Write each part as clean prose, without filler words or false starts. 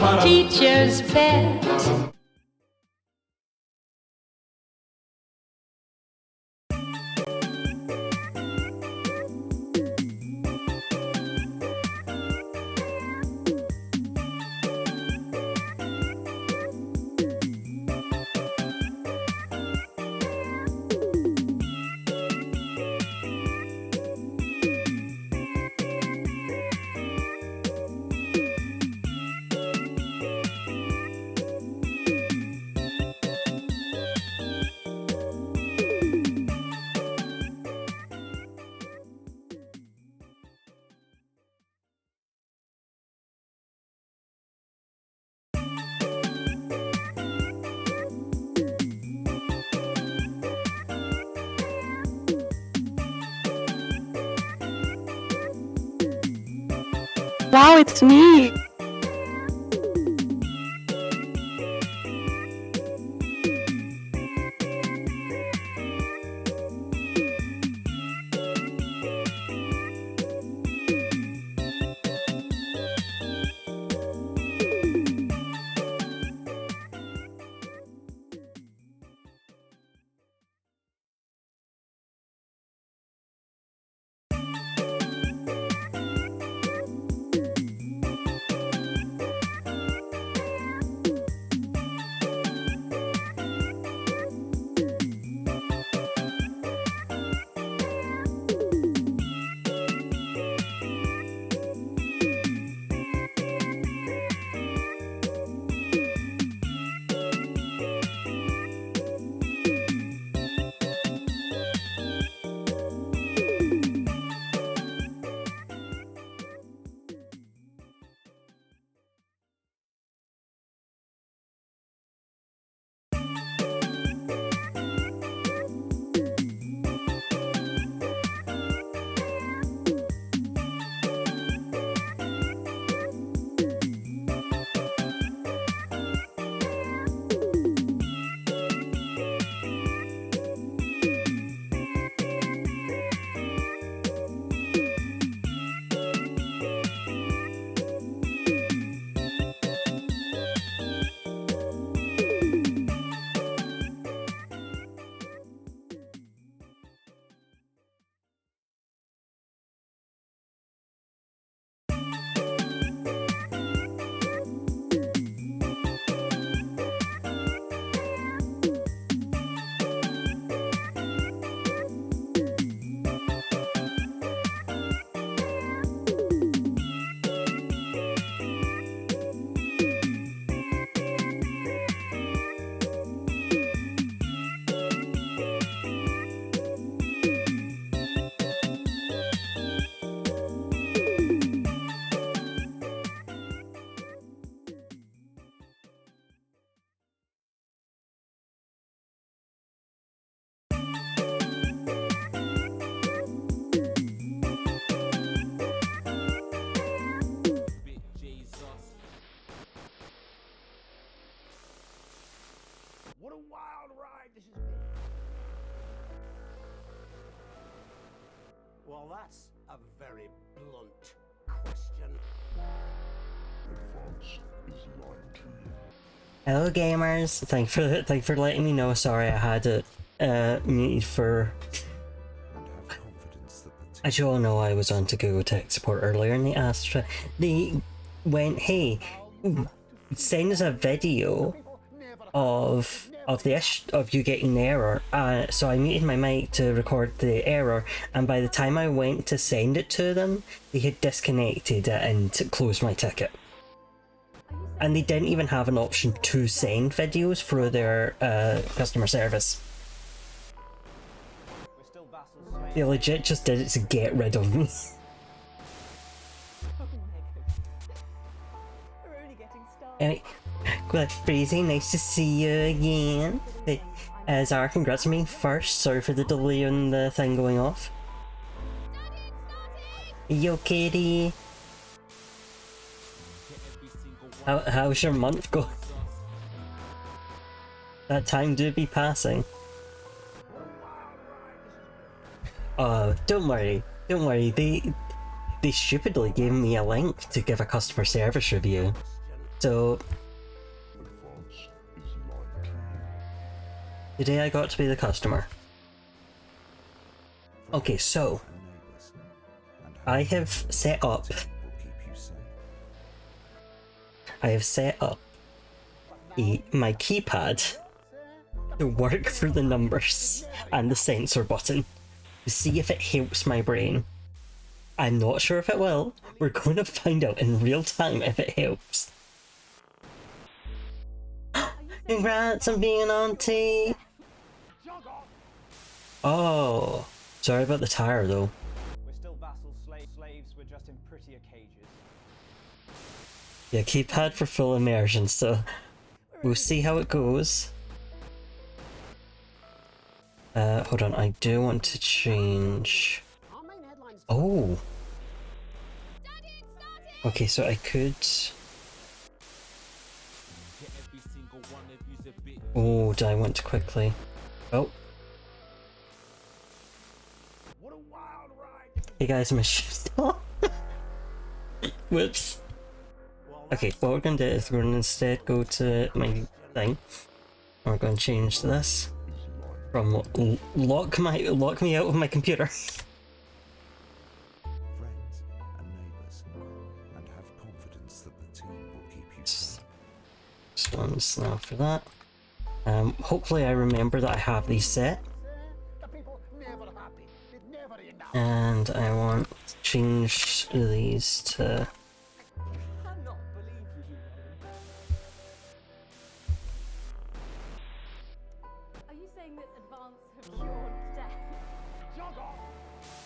Teacher's pet. Wow, it's me! What a wild ride this has been. Well, that's a very blunt question. Advance is lying to you. Hello gamers, thank for letting me know. Sorry I had it muted for... As you all know, I was on to Google Tech Support earlier and they went, hey, send us a video of you getting the error. So I muted my mic to record the error, and by the time I went to send it to them, they had disconnected it and closed my ticket. And they didn't even have an option to send videos through their customer service. They legit just did it to get rid of me. Anyway, well, Breezy, nice to see you again. Zara, congrats on being first. Sorry for the delay on the thing going off. Yo, kitty. How's your month going? That time do be passing. Don't worry. They stupidly gave me a link to give a customer service review. So Advance is lying to you. today I got to be the customer. Okay, so I have set up my keypad to work through the numbers and the sensor button to see if it helps my brain. I'm not sure if it will. We're going to find out in real time if it helps. Congrats on being an auntie! Oh, sorry about the tire though. We're still vassals, slaves, we're just in prettier cages. Yeah, keypad for full immersion, so we'll see how it goes. Hold on, I do want to change... Oh! Okay, so I could... Oh, do I want to quickly... Oh. Hey guys, my shoes off. Whoops. Okay, what we're gonna do is we're gonna instead go to my thing. We're gonna change this from lock me out of my computer. Friends and neighbours, and have confidence that the team will keep you safe. Just one's now for that. Hopefully I remember that I have these set. And I want to change these to... Are you saying that Advance have cured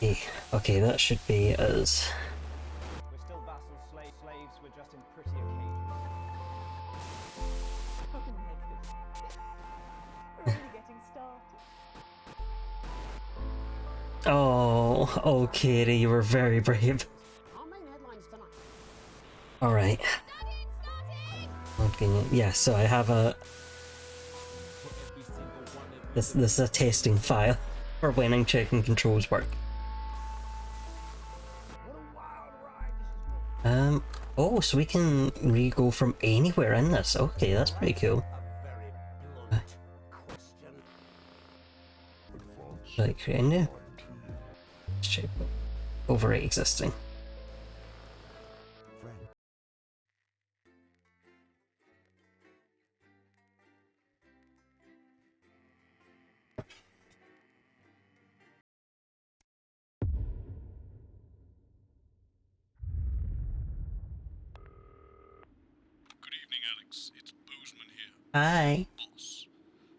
death? Okay, that should be us. We're still vassals, slaves, we're just in prettier cages. Oh my goodness. We're really getting started. Oh, Katie, you were very brave. Alright. Okay, yeah, so I have a... This is a testing file for when I'm checking controls work. Oh, so we can re-go from anywhere in this. Okay, that's pretty cool. Like, create a new. Let's check. Overwrite existing. Good evening, Alex. It's Bozeman here. Hi. Boss,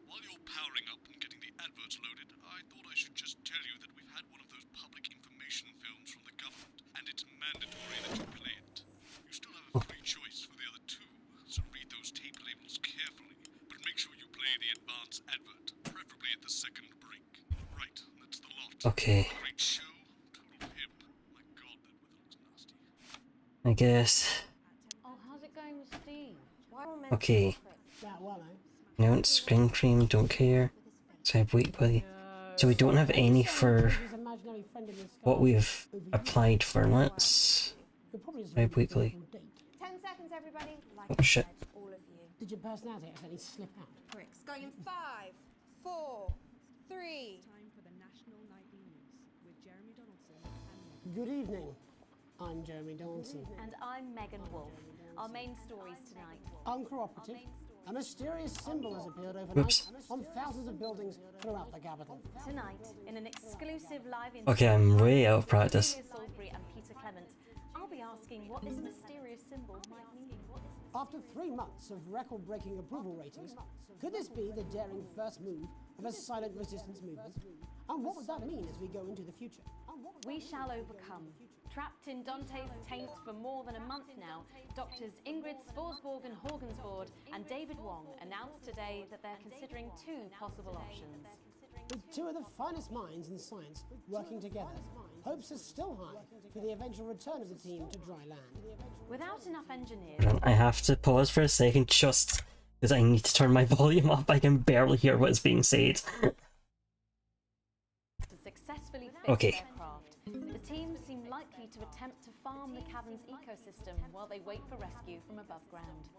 while you're powering up and getting the adverts loaded, I thought I should just tell you that we've had one of those public information films from the government, and it's mandatory that you play it. You still have a free choice for the other two, so read those tape labels carefully, but make sure you play the advance advert, preferably at the second break. Right, that's the lot. Okay, Great show, total pimp. My god, that weather looks nasty. I guess. Oh, how's it going with Steve? Okay. No, it's screen cream, don't care. Save weekly. So we don't have any for what we've applied for. Let's save weekly. 10 seconds, everybody. Like Oh shit. all of you. Did your personality actually slip out? Pricks. Going in 5, 4, 3. Time for the National Nightly News with Jeremy Donaldson and Good evening. I'm Jeremy Donaldson. And I'm Megan Wolf. Our main stories tonight. Uncooperative. A mysterious symbol has appeared overnight Whoops. on thousands of buildings throughout the capital. Tonight, in an exclusive live interview Okay, I'm way out of practice. with Salisbury and Peter Clement, I'll be asking what this mysterious symbol might mean. After 3 months of record-breaking approval ratings, could this be the daring first move of a silent resistance movement? And what would that mean as we go into the future? We shall overcome. Trapped in Dante's taint for more than a month now, doctors Ingrid Svorsborg and Horgensvoord and David Wong announced today that they're considering 2 possible options. With 2 of the finest minds in science working together, hopes are still high for the eventual return of the team to dry land. Without enough engineers, I have to pause for a second just because I need to turn my volume up. I can barely hear what's being said. to successfully fix Okay. their craft, the team seem likely ready to attempt to farm the cavern's ecosystem while they wait for rescue from above ground.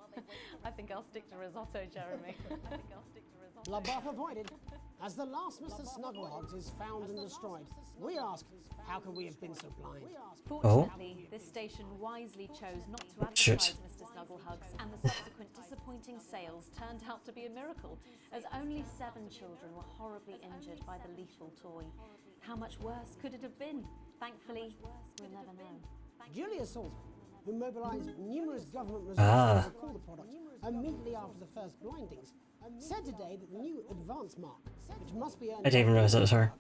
I think I'll stick to risotto, Jeremy. La buff avoided. As the last Mr. Snugglehogs is found and destroyed, we ask, how could we have been so blind? Fortunately, this station wisely chose not to advertise Mr. Snugglehugs, and the subsequent disappointing sales turned out to be a miracle, as only 7 children were horribly injured by the lethal toy. How much worse could it have been? Thankfully, we'll never know. Julius Salter, who mobilised numerous government resources to recall the product immediately after the first blindings, said today that the new advance mark, which must be earned I didn't even realize that was her.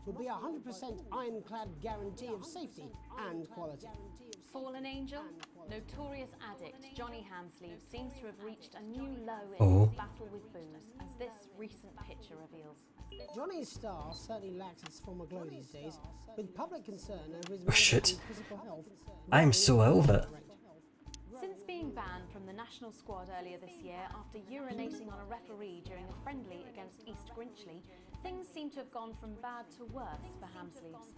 would be a 100% ironclad guarantee of safety and quality. Fallen angel? Notorious addict Johnny Hamsleeve seems to have reached a new low in his battle with booze, as this recent picture reveals. Johnny's star certainly lacks its former glow these days, with public concern over his mental and physical health. I'm so out of it. Since being banned from the national squad earlier this year after urinating on a referee during a friendly against East Grinchley, things seem to have gone from bad to worse for Hamsleeves.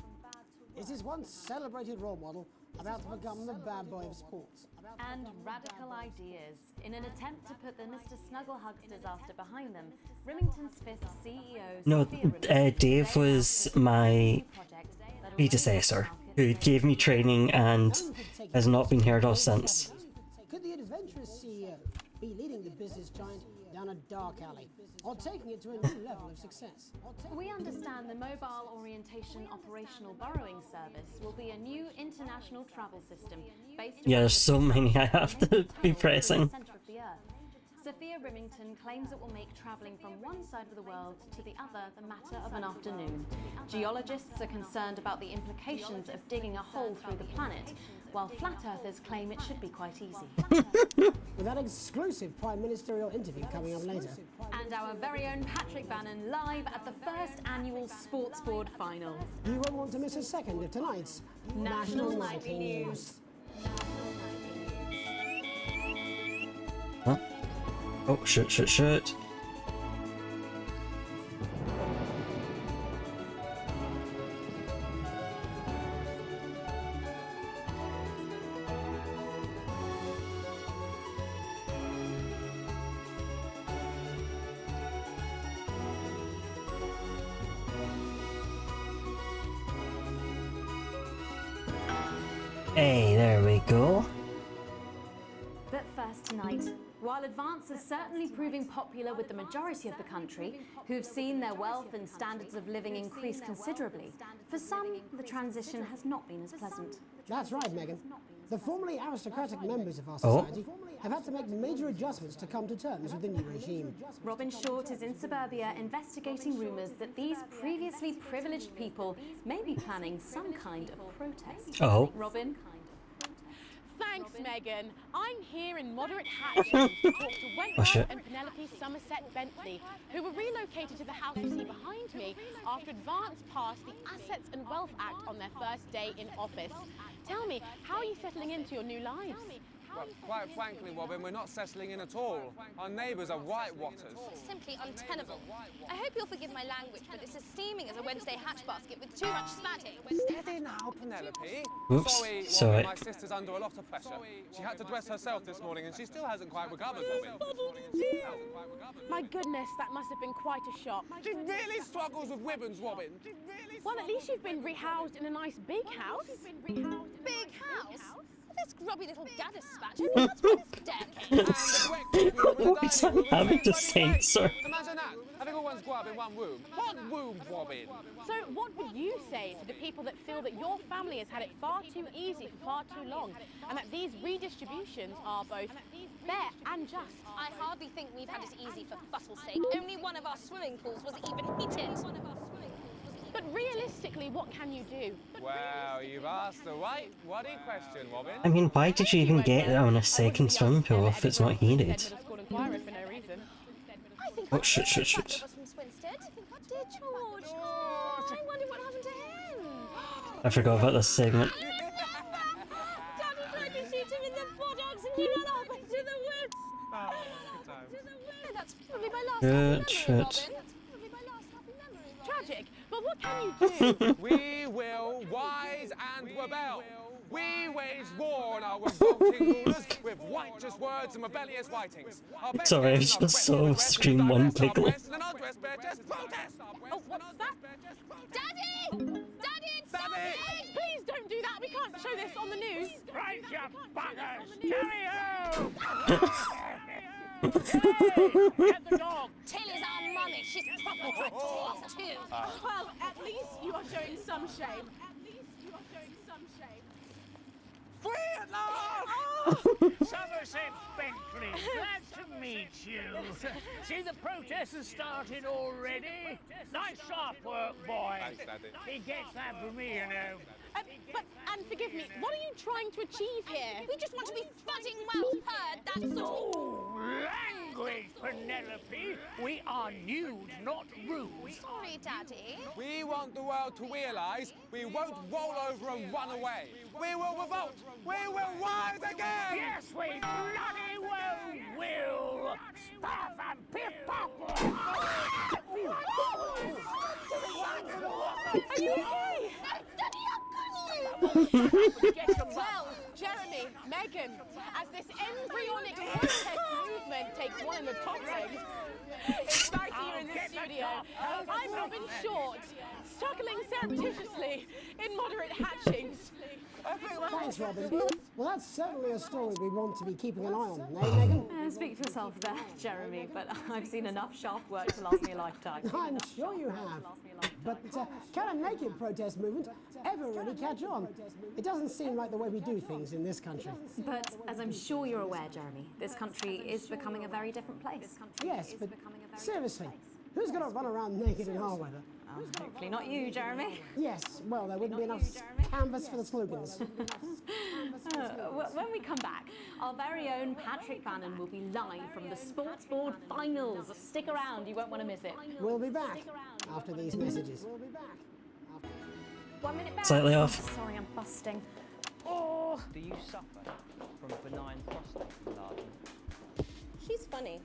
Is his once celebrated role model about to become the bad boy of sports? And radical ideas. In an attempt to put the Mr. Snugglehugs disaster behind them, Remington's Fist CEO... No, Dave was my predecessor, who gave me training and has not been heard of since. Could the adventurous CEO be leading the business giant down a dark alley, or taking it to a new level of success? We understand the Mobile Orientation Operational Burrowing Service will be a new international travel system based Yeah, there's so many I have to be pressing. Sophia Remington claims it will make travelling from one side of the world to the other the matter of an afternoon. Geologists are concerned about the implications of digging a hole through the planet, while flat earthers claim it should be quite easy. With that exclusive Prime Ministerial interview coming up later. And our very own Patrick Bannon live at the first annual Sports Board final. You won't want to miss a second of tonight's National Nightly News. Huh? Oh, shit. Hey, there we go. But first tonight, while Advance is certainly proving popular with the majority of the country, who've seen their wealth and standards of living increase considerably, for some, the transition has not been as pleasant. That's right, Megan. The formerly aristocratic members of our society have had to make major adjustments to come to terms with the new regime. Robin Short is in suburbia investigating rumours that these previously privileged people may be planning some kind of protest. Robin? Thanks, Megan. I'm here in moderate Hatcham to talk to Wentworth and Penelope Somerset Bentley, who were relocated to the house you see behind me after Advance passed the Assets and Wealth Act on their first day in office. Tell me, how are you settling into your new lives? Well, quite frankly, Robin, we're not settling in at all. Our neighbours are whitewatters. Simply untenable. I hope you'll forgive my language, but it's as steaming as a Wednesday hatch basket with too much spatting. Steady now, Penelope. Oops, sorry. My sister's under a lot of pressure. She had to dress herself this morning, and she still hasn't quite recovered, Robin. My goodness, that must have been quite a shock. She really struggles with ribbons, Robin. Well, at least you've been rehoused in a nice big house. Big house? This grubby little gaddis spatch only has one staircase. What's that having to censor? Imagine that, having all one's grub in one room. What room, Robin? So what would you say to the people that feel that your family has had it far too easy for far too long, and that these redistributions are both fair and just? I hardly think we've had it easy for fussle's sake. Only one of our swimming pools was even heated. But realistically, what can you do? Well, you've asked the right WoD question, Robin. I mean, why did you even get it on a second swimming pool if it's not heated? Oh, shit. Dear George, I wonder what happened to him. I forgot about this segment. Daddy tried to shoot him in the buttocks and he ran off into the woods. Oh, good times. That's probably my last Good shit. Tragic, but what can you do? We will rise and rebel. We wage war on our revolting rulers with righteous words and rebellious writings. Our best Sorry, I days and our just saw breast scream and our one breast, our pickle. breast, and our dress bare chest protest. Oh, what's that? Daddy! Daddy, it's Daddy! Please don't do that. We can't show this on the news. Right, you buggers! Tally-ho! Get the dog! Tilly's our mummy. She's proper for a tease too. Well, at least you are showing some shame. Free at last! Somerset Bentley, glad to meet you. See, the protest has started already. Nice sharp work, boy. Thanks, Daddy. He gets that from me, you know. And forgive me, what are you trying to achieve here? We just want to be footing well heard, that's all. Oh, language, Penelope. We are nude, not rude. Sorry, Daddy. We want the world to realise we won't roll over and run away. We will revolt. We will rise again. Yes, we bloody well will. Stuff and pip-pop. Are you okay? Well, Jeremy, Megan, as this embryonic protest movement takes one in the toppling, it's right here in the studio. I'm Robin Short, struggling surreptitiously in moderate hatchings. Thanks, Robin. Well, that's certainly a story we want to be keeping an eye on, eh, Megan? Speak for yourself there, Jeremy, but I've seen enough shaft work to last me a lifetime. I'm sure you have. But can a naked protest movement ever really catch on? It doesn't seem like the way we do things in this country. But as I'm sure you're aware, Jeremy, this country is becoming a very different place. Yes, but seriously, who's going to run around naked in our weather? Hopefully not you, Jeremy. Yes, well, there wouldn't be enough canvas for the slogans. When we come back, our very own Patrick Bannon will be live from the Sports Board Finals. Stick around, you won't want to miss it. We'll be back after these messages. We'll be back. 1 minute back. Slightly off. Sorry, I'm busting. Oh! Do you suffer from a benign prostate enlargement? She's funny.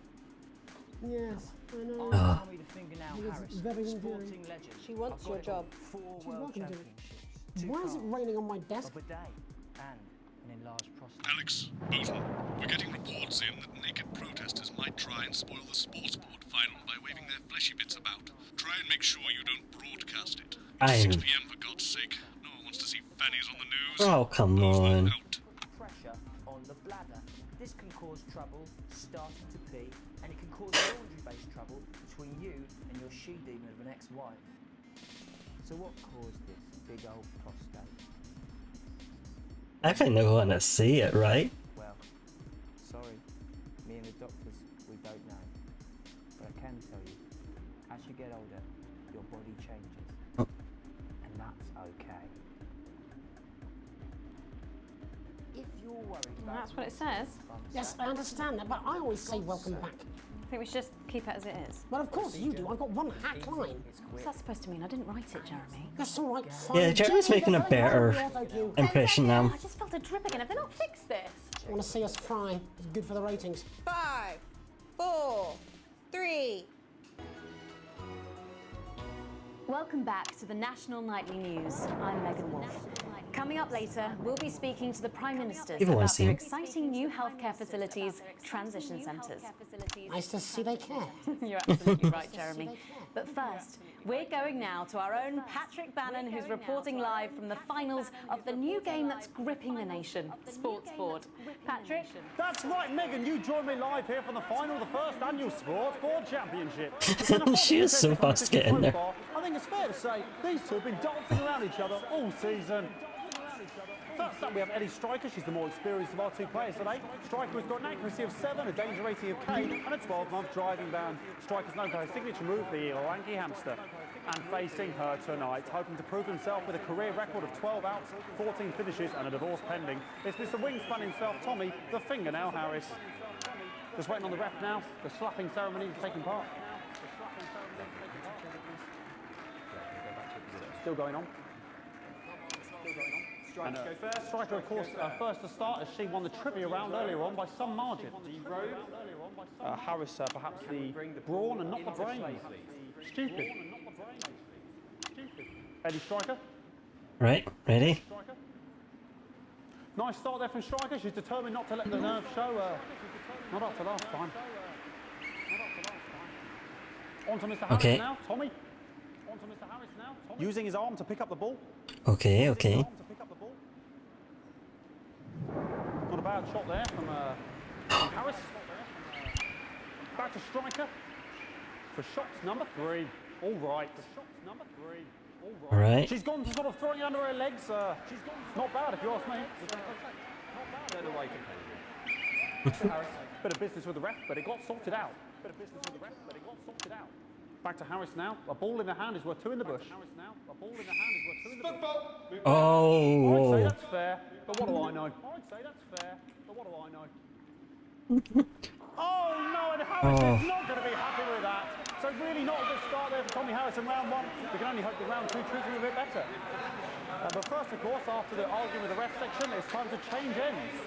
Yes, I know. Oh. Tommy the Fingernail It's Harris, very sporting endearing. legend. She wants I've got your it job. on 4 She's world welcome to it. championships. 2 Why is it cars, raining on my desk? a bidet, and an enlarged prostate. Alex, Bolton, we're getting reports in that naked protesters might try and spoil the sports board final by waving their fleshy bits about. Try and make sure you don't broadcast it. It's 6 p.m. for God's sake. No one wants to see fannies on the news. Oh, come on. Pressure on the bladder. This can cause trouble starting to pee, and it can cause laundry-based trouble between you and your she-demon of an ex-wife. So what caused this big old prostate? I think they want to see it, right? Well, sorry, me and the doctors, we don't know. But I can tell you, as you get older, your body changes. And that's okay. If you're worried about... That's what it says. Yes, I understand that, but I always say welcome back. I think we should just keep it as it is. Well, of course you do. I've got one hack line. What's that supposed to mean? I didn't write it, Jeremy. That's all right. Fine. Yeah, Jeremy's making a better impression now. I just felt a drip again. Have they not fixed this? Want to see us fry? It's good for the ratings. 5, 4, 3. Welcome back to the National Nightly News. I'm Megan Wolf. Coming up later, we'll be speaking to the Prime Ministers People wanna about see their him. exciting new healthcare facilities, transition centres. Nice to see they care. You're absolutely right, Jeremy. But first, we're going now to our own Patrick Bannon, who's reporting live from the finals of the new game that's gripping the nation, Sports Board. Patrick? That's right, Megan, you join me live here from the final of the first annual Sports Board Championship. She is so fast to get in there. I think it's fair to say these two have been dancing around each other all season. First up, we have Eddie Striker. She's the more experienced of our two players today. Striker has got an accuracy of 7, a danger rating of K, and a 12-month driving ban. Striker's known for her signature move, the lanky hamster. And facing her tonight, hoping to prove himself with a career record of 12 outs, 14 finishes, and a divorce pending, it's Mr. Wingspan himself, Tommy, the Fingernail Harris. Just waiting on the ref now. The slapping ceremony is taking part. Still going on. And, Striker, of course, first to start as she won the trivia round earlier on by some margin. Harris, perhaps the brawn and not the brains. Stupid. Eddie Striker. Right, ready? Nice start there from striker. She's determined not to let the nerves show. Not after last time. On to Mr. Harris now. Tommy. On to Mr. Harris now. Tommy. Using his arm to pick up the ball. Okay, okay. Not a bad shot there from Harris. Back to striker. For shots number 3. All right. For shots number 3. All right. She's gone to sort of throwing under her legs. Not bad if you ask me. Don't know why you can Bit of business with the ref, but it got sorted out. Back to Harris now. A ball in the hand is worth 2 in the bush. Oh. I'd say that's fair, but what do I know? Oh no, and Harris is not going to be happy with that. So really not a good start there for Tommy Harris in round 1. We can only hope that round 2 treats him a bit better. But first, of course, after the argument with the ref section, it's time to change ends.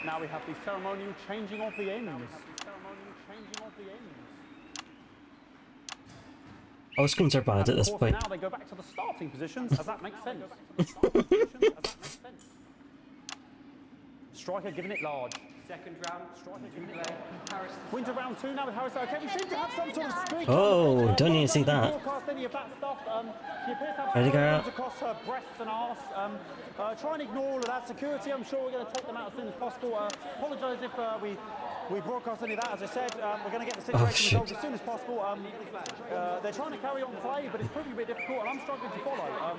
Now we have the ceremonial changing of the ends. All screens are bad at this point. Now they go back to the starting positions, as that makes sense. Striker giving it large. Second round, striker giving it Harris. Wins a round 2 now with Harris. Okay, we seem to have some sort of streak. Oh, don't need to see that. She appears to have Ready, girl? stones across her breasts and arse. Try and ignore all of that security. I'm sure we're going to take them out as soon as possible. Apologise if we broadcast any of that. As I said, we're going to get the situation resolved as soon as possible. They're trying to carry on play, but it's proving a bit difficult, and I'm struggling to follow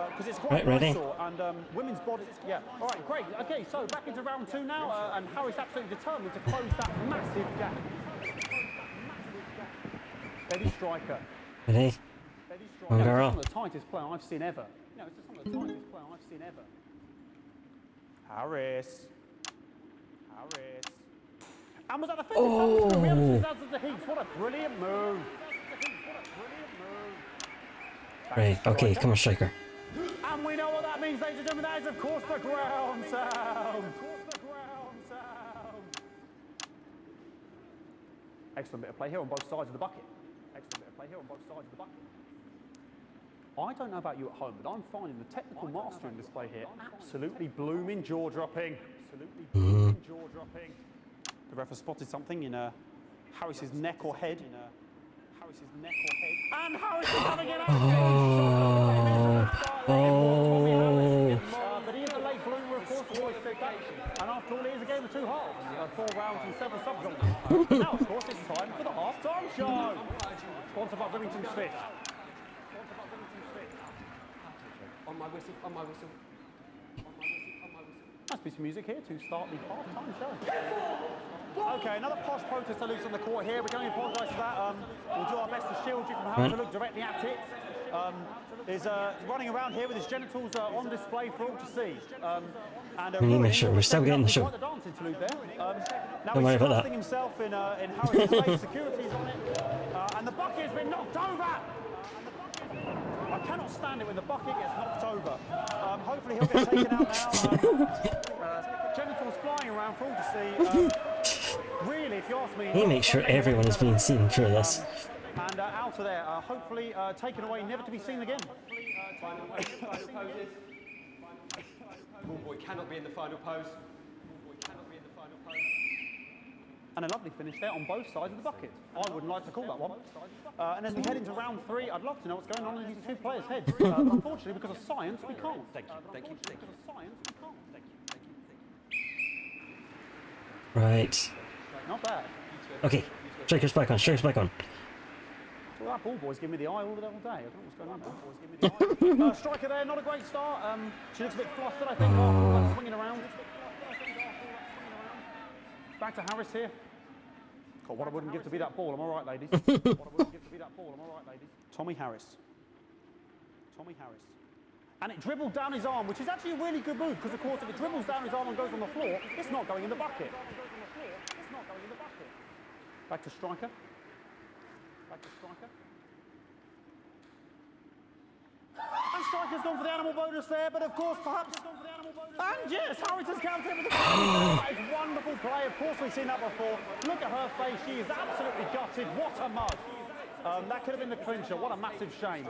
because it's quite ready. and women's bodies. Yeah. All right, great. Okay, so back into round 2 now, and Harris absolutely determined to close that massive gap. Steady striker. Ready? One girl. It's some of the tightest play I've seen ever. No, it's just some of the tightest play I've seen ever. Harris. And was that the fifth? Oh. We haven't seen that as the heats. What a brilliant move. Right, okay, come on, striker. And we know what that means, ladies and gentlemen. That is, of course, the ground sound. Excellent bit of play here on both sides of the bucket. I don't know about you at home, but I'm finding the technical mastering display here absolutely blooming jaw-dropping. The ref has spotted something in Harris's neck or head. And Harris is having an but he is a late bloomer, of course, always said that. And after all, it is a game of 2 halves. 4 rounds and 7 subs. Now, of course, it's time for the half-time show. Sponsored by Remington Smith. On my whistle. Must be some music here to start the half-time show. Okay, another posh protester loose on the court here. We can only apologise for that. We'll do our best to shield you from having to look directly at it. Is running around here with his genitals on display for all to see. We need to make sure we're still getting the show. Now Don't worry he's about thrusting himself in Harris's face. Security's on it. And the bucket has been knocked over. I cannot stand it when the bucket gets knocked over. Hopefully he'll get taken out now. Genitals flying around for all to see. Really, if you ask me... He makes sure everyone is being seen through this. And out of there, hopefully taken away, never to be seen again. Final poses. Ball boy cannot be in the final pose. And a lovely finish there on both sides of the bucket. I wouldn't like to call that one. And as we head into round 3, I'd love to know what's going on in these 2 players' heads. Unfortunately, because of science, we can't. Thank you. Right. Not bad. Okay, striker's back on. Well, that ball boy's giving me the eye all day. I don't know what's going on there. Striker there, not a great start. She looks a bit flustered, I think, after swinging around. Back to Harris here. God, what I wouldn't give to be that ball, am I right, ladies? Tommy Harris. And it dribbled down his arm, which is actually a really good move, because of course if it dribbles down his arm and goes on the floor, it's not going in the bucket. Back to striker. And striker's gone for the animal bonus there, but of course perhaps... And yes, Harris has counted with the That is wonderful play. Of course we've seen that before. Look at her face. She is absolutely gutted. What a mug. That could have been the clincher. What a massive shame.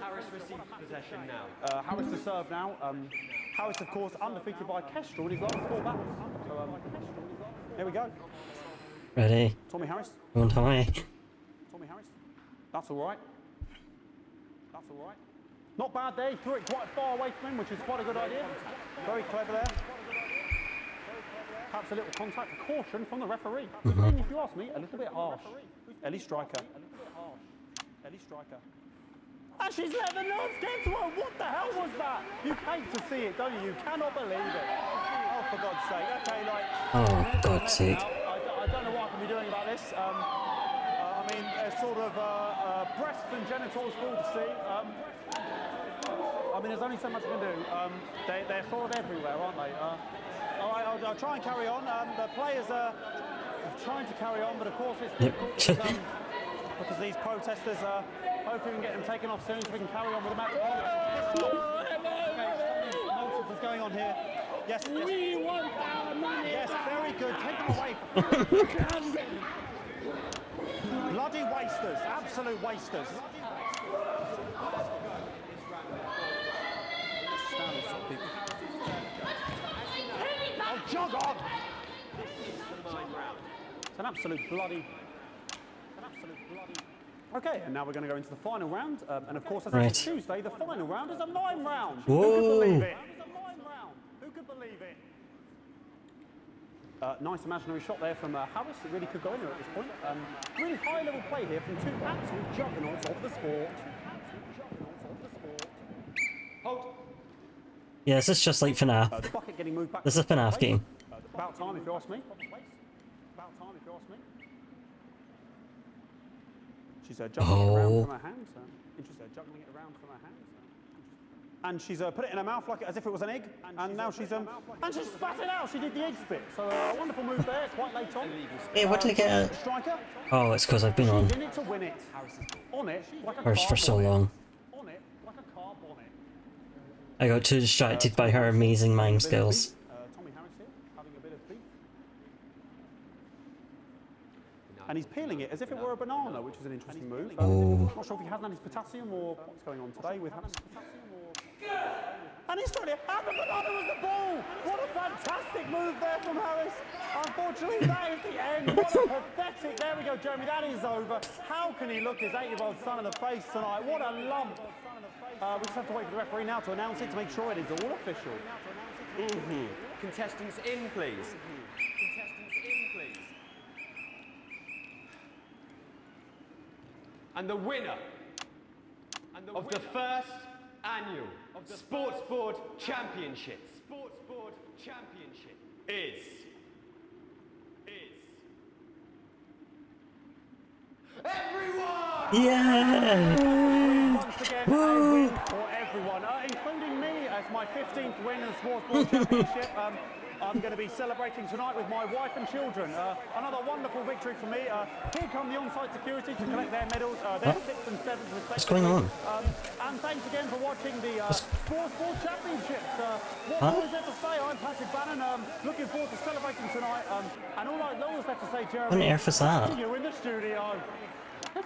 Harris receives possession now. Harris to serve now. Harris, of course, undefeated by Kestrel in his last 4 battles. So, here we go. Ready? Tommy Harris. Don't tell me. Tommy Harris. That's all right. That's all right. Not bad there. He threw it quite far away from him, which is quite a good idea. Very clever there. Perhaps a little contact caution from the referee. If you ask me, a little bit harsh. Ellie Striker. Ellie Striker. And she's let the nerves get to her. What the hell was that? You hate to see it, don't you? You cannot believe it. Oh, for God's sake. Okay, like... Oh, God's sake. I don't know what I can be doing about this. I mean, sort of breasts and genitals for all to see. I mean, there's only so much I can do. They're sort of everywhere, aren't they? All right, I'll try and carry on. The players are trying to carry on, but of course it's difficult because these protesters are hoping we can get them taken off soon so we can carry on with the match. What's going on here? Yes, yes. We want our money. Yes, very good. Take them away. Bloody wasters, absolute wasters. Oh, jog on! It's an absolute bloody... Okay, and now we're going to go into the final round. And of course, as it's Tuesday, the final round is a mime round. Whoa. Who could believe it? Who could believe it? Nice imaginary shot there from Harris. It really could go anywhere at this point. Really high-level play here from two absolute juggernauts of the sport. Hold. Yeah, this is just like FNAF. The bucket getting moved back. This is a FNAF game. About time, if you ask me. About time, if you ask me. She's juggling it around from her hands. Interesting, juggling it around from her hands. And she's put it in her mouth like as if it was an egg. And now she's and she's spat it out. She did the egg spit. So a wonderful move there. Quite late on. Hey, what did I get? Striker. Oh, it's because I've been on In it to win it. On it like a hers car for so bonnet. long. On it like a car bonnet. I got too distracted by her amazing mime skills. Tommy Harris here, having a bit of beef. And he's peeling it as if it were a banana, which is an interesting move. Oh. Not sure if he hasn't had his potassium or what's going on today with Harris. And he's throwing it, and the banana was the ball! What a fantastic move there from Harris! Unfortunately, that is the end. What a pathetic... There we go, Jeremy, that is over. How can he look his 8-year-old son in the face tonight? What a lump! We just have to wait for the referee now to announce it to make sure it is all official. Contestants in, please. Contestants in, please. And the winner of the first annual Sports Board Championship is everyone! Yeah! Once again, a win for everyone, including me as my 15th win in the Sports Board Championship. I'm going to be celebrating tonight with my wife and children. Another wonderful victory for me. Here come the on-site security to collect their medals. They're 6th and 7th respectively. What's going on? And thanks again for watching the Sports Board Championships. What more is there to say? I'm Patrick Bannon. Looking forward to celebrating tonight. And all I left to say, Jeremy, What on earth is that? see you in the studio.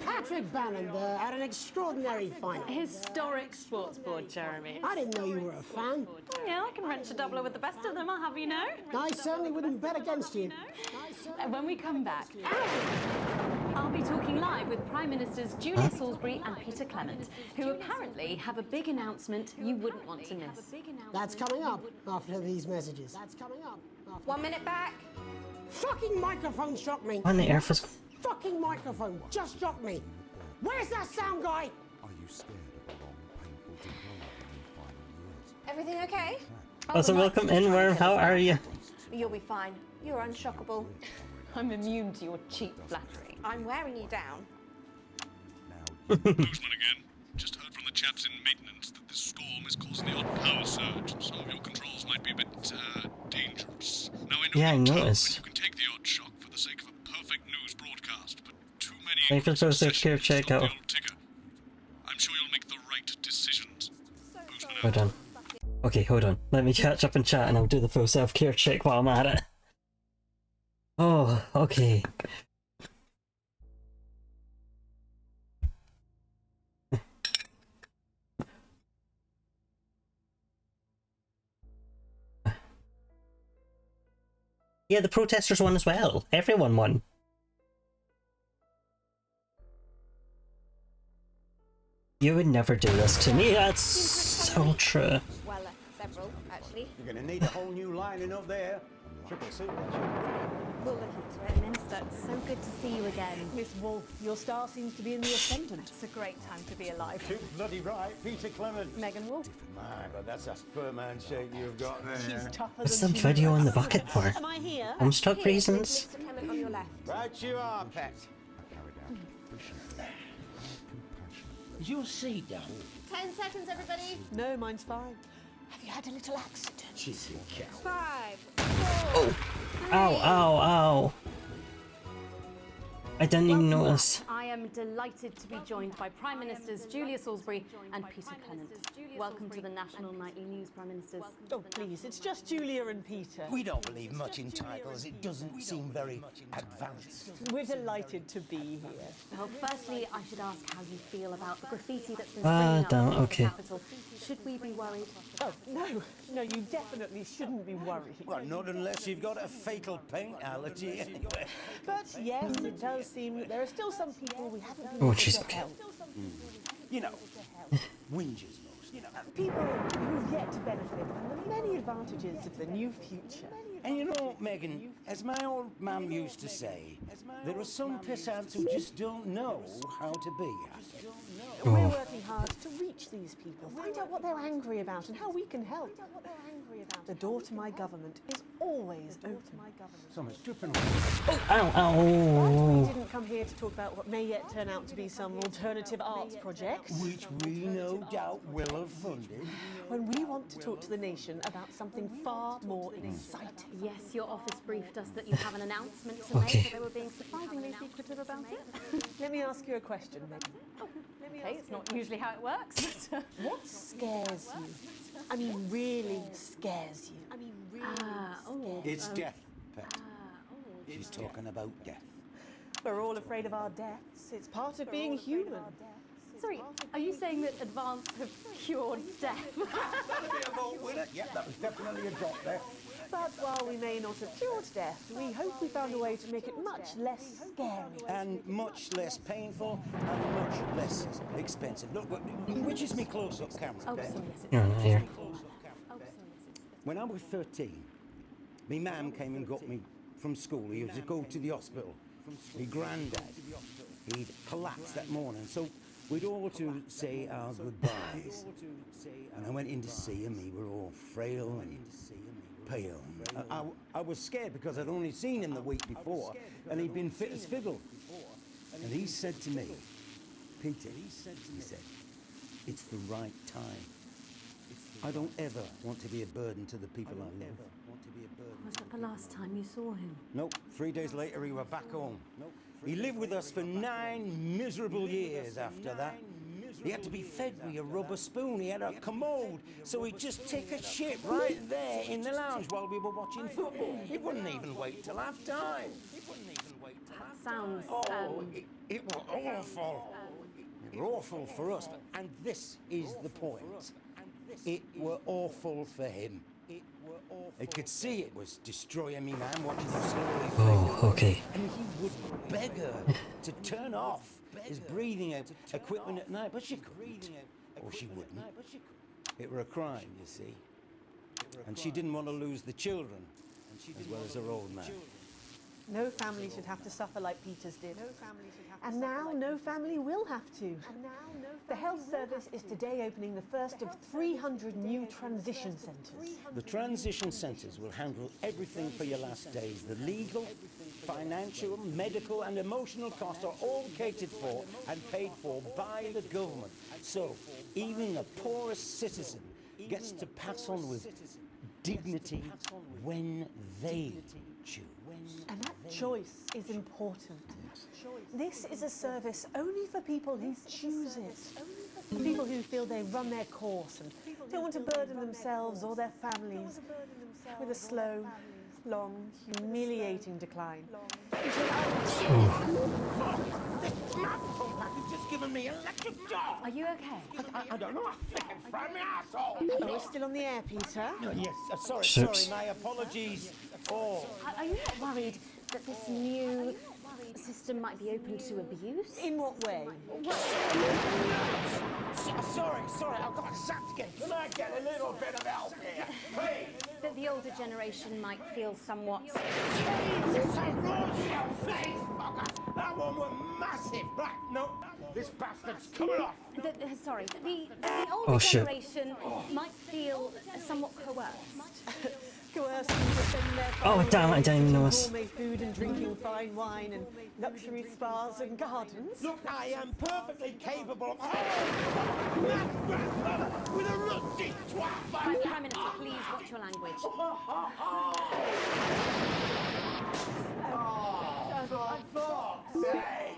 Patrick Bannon had an extraordinary final. Historic sports board, Jeremy. I didn't know you were a fan. Oh, yeah, I can wrench a doubler with the best of them, I'll have you know. I certainly wouldn't bet against you. When we come back, I'll be talking live with Prime Ministers Julia Salisbury and Peter Clement, who apparently have a big announcement you wouldn't want to miss. That's coming up after these messages. That's coming up. 1 minute back. Fucking microphone struck me. On the earth is... Fucking microphone just struck me. Where's that sound guy? Are you scared of a long, painful decline in your final years? Everything okay? Also, welcome in, Worm. How are you? You'll be fine. You're unshockable. I'm immune to your cheap flattery. I'm wearing you down. Postman again. Just heard from the chaps in maintenance that this storm is causing the odd power surge. Some of your controls might be a bit dangerous. Now I know Yeah, I you're tough, noticed. and you can take the odd shock for the sake of a perfect news broadcast, but too many Thank you for the secure checkout. I'm sure you'll make the right decisions. Postman Hold on. Okay, hold on. Let me catch up and chat and I'll do the full self-care check while I'm at it. Oh, okay. Yeah, the protesters won as well. Everyone won. You would never do this to me. That's so true. Well, several, actually. You're going to need a whole new lining up there. Triple suit. We'll look into it, Minister. It's so good to see you again. Miss Wolf, your star seems to be in the ascendant. It's a great time to be alive. Too bloody right, Peter Clement. Megan Wolf. My, but that's a firm handshake you've got there. She's tougher What's than the she video in the looks. bucket for? Am I here? Homestuck reasons? Mr. Clement on your left. Right you are, pet. Is your seat down? 10 seconds, everybody. No, mine's fine. Have you had a little accident? Cheeky cow. 5, 4, Oh! Ow, ow, ow. I didn't even notice. I am delighted to be joined by Prime Ministers Julia Salisbury and Peter Clement. Welcome to the National Nightly News, Prime Ministers. Oh, please, it's just Julia and Peter. We don't believe much in titles. It doesn't seem very advanced. We're delighted to be here. Well, firstly, I should ask how you feel about the graffiti that's been Ah, springing up damn, across the okay. capital. Should we be worried? Oh, no, you definitely shouldn't be worried. Well, not unless you've got a fatal paint allergy anyway. But yes, it does seem that there are still some people we haven't been Oh, able jeez, to okay. help. You know, whingers most. You know, People who've yet to benefit from the many advantages of the new future. and you know, Megan, as my old mum used to say, there are some pissants who just don't know how to be happy. We're working hard to reach these people, find out what they're angry about and how we can help. The door to my government is always open. Someone's dripping. Ow, ow. We didn't come here to talk about what may yet turn out to be some alternative arts project. Which we no doubt will have funded. When we want to talk to the nation about something far more exciting. Yes, your office briefed us that you have an announcement to Okay. make, but they were being surprisingly secretive about it. Let me ask you a question, Megan. Okay, it's not usually how it works. What scares you? I mean, really scares you? It's death, Pet. She's talking about death. We're all afraid of our deaths. It's part of being human. Sorry, are you saying that Advance have cured death? That'll be a vote winner. Yeah, that was definitely a drop there. But while we may not have cured death, we hope we found a way to make it much less scary. And much less painful and much less expensive. Look, which is me close-up camera, Oh, Beth? sorry, yes, it's You're not here. When I was 13, my mum came and got me from school. He was to go to the hospital. My granddad, he'd collapsed that morning, so we'd all to say our goodbyes. And I went in to see him. He were all frail and pale. I was scared because I'd only seen him the week before, and he'd been fit as fiddle. And he said to me, Peter, he said, it's the right time. I don't ever want to be a burden to the people I love. Was that the last time you saw him? Nope. 3 days later, he were back home. He lived with us for 9 miserable years after that. He had to be fed with a rubber spoon. He had a commode, so he'd just take a shit right there in the lounge while we were watching football. He wouldn't even wait till half time. Sounds. It was awful. It were awful for us, and this is the point. It were awful for him. I could see it was destroying me, man, watching him slowly Oh, okay. and he would beg her to turn off his breathing equipment at night, but she couldn't. Or she wouldn't. It were a crime, you see. And she didn't want to lose the children, as well as her old man. No family should have to suffer like Peter's did. And now no family will have to. The health service is today opening the first of 300 new transition centres. The transition centres will handle everything for your last days. The legal, financial, medical and emotional costs are all catered for and paid for by the government. So even the poorest citizen gets to pass on with dignity when they choose. And that choice is important. This is a service only for people who choose it. For people who feel they've run their course and don't want to burden themselves or their families with a slow, long, humiliating decline. You've just given me electric shock. Are you okay? I don't know. I think I'm frying my asshole. Oh, we're still on the air, Peter. Yes, sorry, Oops. my apologies. Are you not worried that this new system might be open to abuse? In what way? Sorry, I've got zapped again. Can I get a little bit of help here? Please! That the older generation might feel somewhat... Jesus, I roared your face, fucker! That one was massive! Right, no, this bastard's coming off! Sorry, the older Oh, shit. generation might feel somewhat coerced. Coerced into spending their Oh, time damn it, I didn't even notice. gourmet food and drinking fine wine and luxury spas and gardens. Look, I am perfectly capable of... That grandmother with a rusty twat! Prime Minister, please watch your language.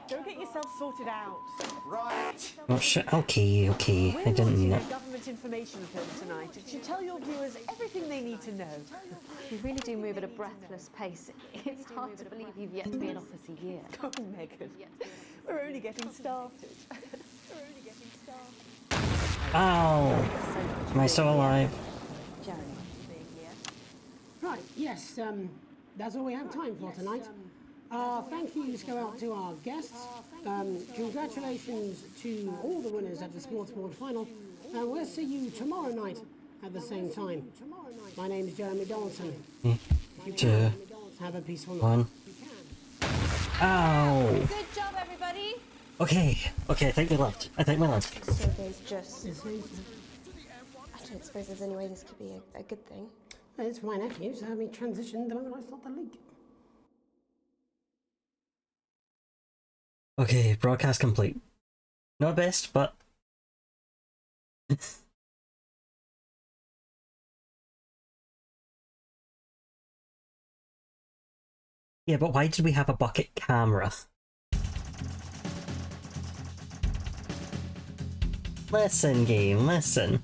Go get yourself sorted out. Right. Oh shit, okay, I didn't mean We're it. watching a government information film tonight. It should tell your viewers everything they need to know. You really do move at a breathless pace. It's hard to believe you've yet to be in office a year. Oh, Megan, we're only getting started. Ow! Am I still alive? Right, yes, that's all we have time for tonight. Thank yous go out to our guests. Congratulations to all the winners at the Sports Board final. And we'll see you tomorrow night at the same time. My name is Jeremy Donaldson. 2, Have a peaceful night. 1. Ow! Good job, everybody. Okay, I think we left. So there's just... I don't suppose there's any way this could be a good thing. It's my nephew, so we transitioned the moment I stopped the leak. Okay, broadcast complete. Not best, but... Yeah, but why did we have a bucket camera? Listen, game, listen.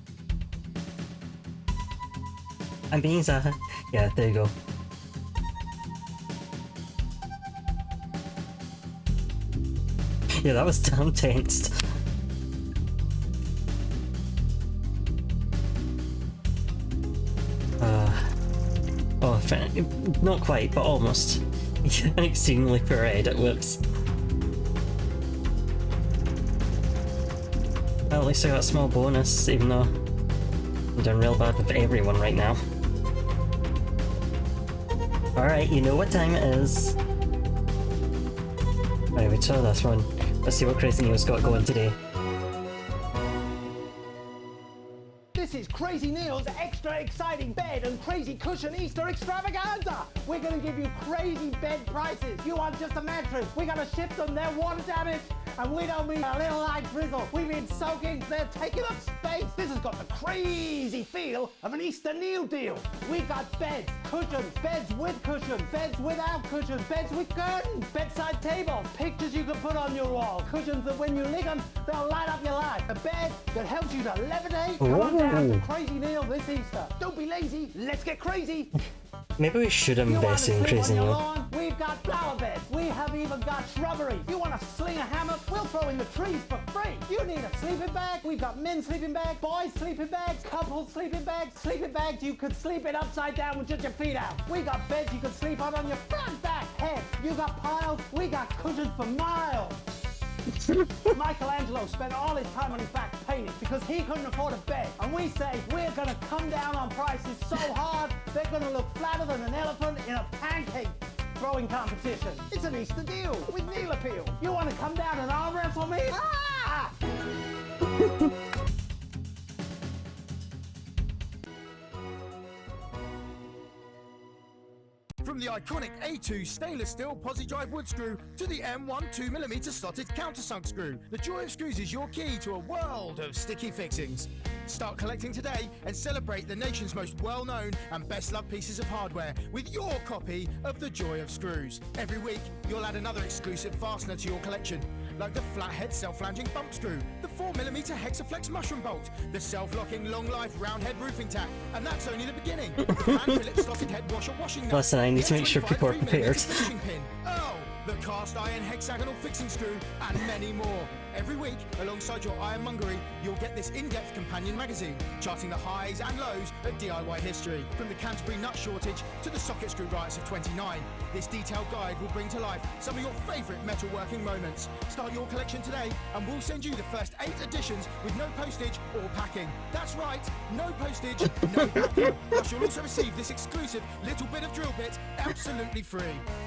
I'm being Zaha. Yeah, there you go. Yeah, that was damn tensed. Oh, not quite, but almost. Extremely poor edit, whoops. Well, at least I got a small bonus, even though I'm doing real bad with everyone right now. Alright, you know what time it is. Right, we saw this one. Let's see what Crazy Neil's got going today. This is Crazy Neil's extra exciting bed and crazy cushion Easter extravaganza. We're going to give you crazy bed prices. You want just a mattress? We're going to ship them. They're water damaged. And we don't mean a little light drizzle. We mean soaking. They're taking up space. This has got the crazy feel of an Easter Neil deal. We've got beds, cushions, beds with cushions, beds without cushions, beds with curtains, bedside tables, pictures you can put on your wall, cushions that when you lick them, they'll light up your life. A bed that helps you to levitate. Come on down to Crazy Neil this Easter. Don't be lazy. Let's get crazy. Maybe we should invest in Crazy Neil. We've got flower beds. We have even got shrubbery. You want to sling a hammock? We'll throw in the trees for free. You need a sleeping bag? We've got men's sleeping bags, boys' sleeping bags, couples' sleeping bags you could sleep in upside down with just your feet out. We got beds you could sleep on your front, back, head. You got piles. We got cushions for miles. Michelangelo spent all his time on his back painting because he couldn't afford a bed. And we say we're going to come down on prices so hard they're going to look flatter than an elephant in a pancake throwing competition. It's an Easter deal with Neil appeal. You want to come down and arm wrestle me? Ah! From the iconic A2 stainless steel posi drive wood screw to the M1 2mm slotted countersunk screw, the joy of screws is your key to a world of sticky fixings. Start collecting today and celebrate the nation's most well-known and best-loved pieces of hardware with your copy of the Joy of Screws. Every week, you'll add another exclusive fastener to your collection, like the flathead self-flanging bump screw, the 4mm Hexaflex mushroom bolt, the self-locking long-life round-head roofing tack, and that's only the beginning. The Pan Phillips slotted head washer washing nut. Listen, I need to make sure people are prepared. Pin. Oh, the a cast iron hexagonal fixing screw, and many more. Every week, alongside your ironmongery, you'll get this in-depth companion magazine, charting the highs and lows of DIY history, from the Canterbury nut shortage to the socket screw riots of '29. This detailed guide will bring to life some of your favourite metalworking moments. Start your collection today, and we'll send you the first 8 editions with no postage or packing. That's right, no postage, no packing. Plus, you'll also receive this exclusive little bit of drill bit absolutely free.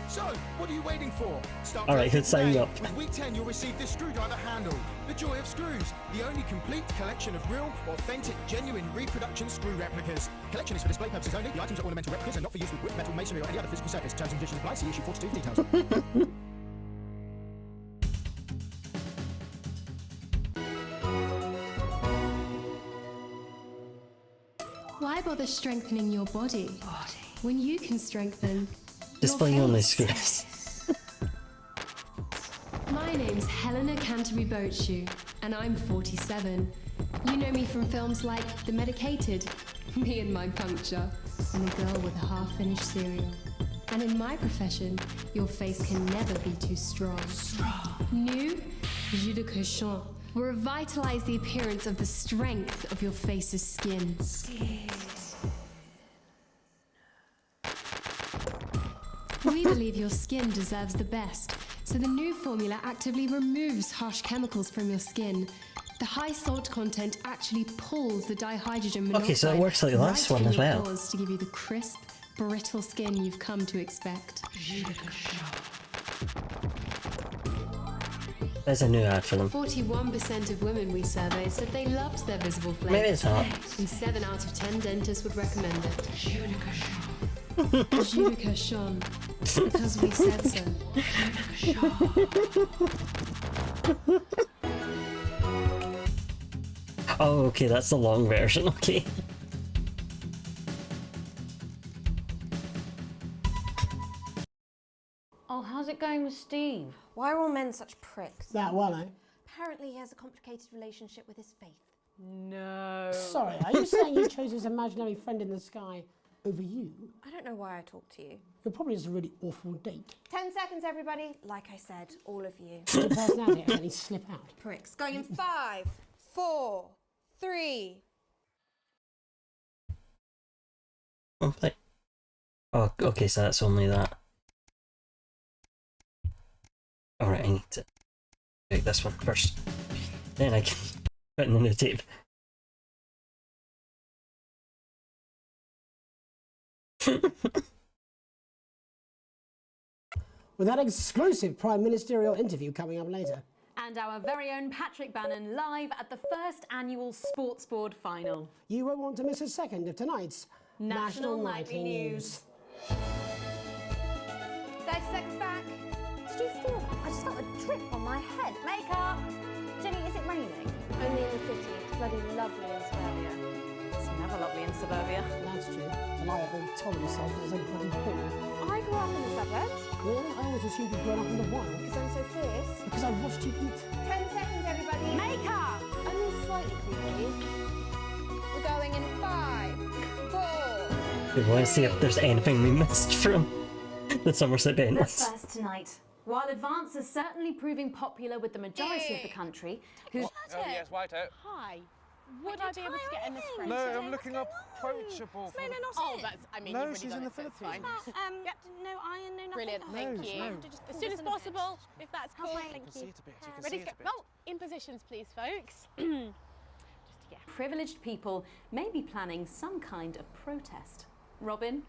So, what are you waiting for? Start All right, collecting hit sign today. up. With week 10, you'll receive this screwdriver handle, the joy of screws, the only complete collection of real, authentic, genuine reproduction screw replicas. Collection is for display purposes only. The items are ornamental replicas and not for use with wood, metal, masonry, or any other physical surface. Terms and conditions apply. See issue 42 for details. Why bother strengthening your body when you can strengthen Display your only face? screws. My name's Helena Canterbury Boatshoe, and I'm 47. You know me from films like The Medicated, Me and My Puncture, and The Girl with a Half-Finished Cereal. And in my profession, your face can never be too strong. New Jus de Cochon will revitalize the appearance of the strength of your face's skin. We believe your skin deserves the best, so the new formula actively removes harsh chemicals from your skin. The high salt content actually pulls the dihydrogen monoxide Okay, so it works like the last right one from as your well. pores to give you the crisp, brittle skin you've come to expect. There's a new ad for them. 41% of women we surveyed said they loved their visible flakes. Maybe it's not. And 7 out of 10 dentists would recommend it. Jus de Cochon. Because we said so. Oh, okay, that's the long version. Okay. Oh, how's it going with Steve? Why are all men such pricks? That well, eh? Apparently he has a complicated relationship with his faith. No. Sorry, are you saying he chose his imaginary friend in the sky over you? I don't know why I talk to you. You're probably just a really awful date. 10 seconds, everybody. Like I said, all of you. Your personality and he slip out. Pricks. Going in 5, 4, 3. Okay. Oh, okay, so that's only that. Alright, I need to take this one first. Then I can put in the new tape. With that exclusive Prime Ministerial interview coming up later. And our very own Patrick Bannon live at the first annual Sports Board final. You won't want to miss a second of tonight's National Nightly News. 30 seconds back. Did you feel that? I just felt a drip on my head. Makeup! Jenny, is it raining? Only in the city. It's bloody lovely in suburbia. It's never lovely in suburbia. That's true. The lie have all told themselves it's a bloody ball. I grew up in the suburbs. Really? I always assumed you'd grown up in the wild. Because I'm so fierce. Because I watched you eat. 10 seconds, everybody. Makeup! Only slightly creepy. We're going in 5, 4. We want to see if there's anything we missed from the Somerset But Bentleys. first tonight, while Advance is certainly proving popular with the majority of the country, who's... Oh, yes, white out. Hi. Would I be able to get an espresso? No, I'm looking approachable. No, not Oh, it. That's, I mean, no, you've already she's done in it, the so it's fine. Philippines. Yep. No iron, no nothing. Brilliant, thank you. no. As soon as possible, if that's cool. Thank can see you. it a bit, you can Ready see to it go? a bit. Oh, in positions, please, folks. privileged people may be planning some kind of protest. Robin?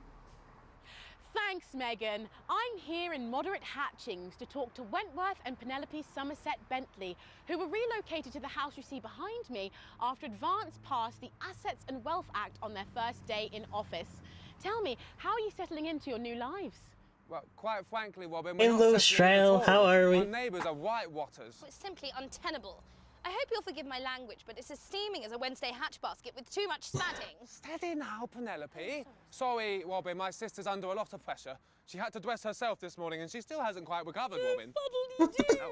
Thanks, Megan. I'm here in Moderate Hatchings to talk to Wentworth and Penelope Somerset Bentley, who were relocated to the house you see behind me after Advance passed the Assets and Wealth Act on their first day in office. Tell me, how are you settling into your new lives? Well, quite frankly, Robin, we're Hello, not settling in Strel, at all. how are we? Our neighbours are whitewatters. It's simply untenable. I hope you'll forgive my language, but it's as steaming as a Wednesday hatch basket with too much spatting. Steady now, Penelope. Sorry, Robin, my sister's under a lot of pressure. She had to dress herself this morning and she still hasn't quite recovered, Robin. Fuddle-dee-doo.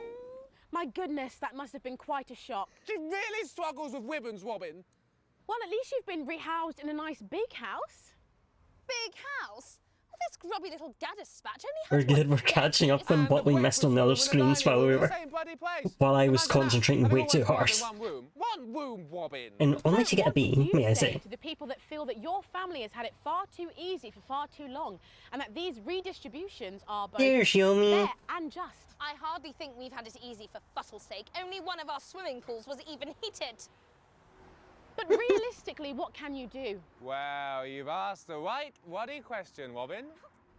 My goodness, that must have been quite a shock. She really struggles with ribbons, Robin. Well, at least you've been rehoused in a nice big house. Big house? Well, there's grubby little gaddis spatch only We're has good, one we're catching up on what we missed on the other screens while I was concentrating way too hard. One room wobbin. And only to get a What B, would you may I say. to the people that feel that your family has had it far too easy for far too long, and that these redistributions are both There, Xiaomi. fair and just? I hardly think we've had it easy for fussle's sake. Only one of our swimming pools was even heated. But realistically, what can you do? Well, you've asked the right WoD question, Robin.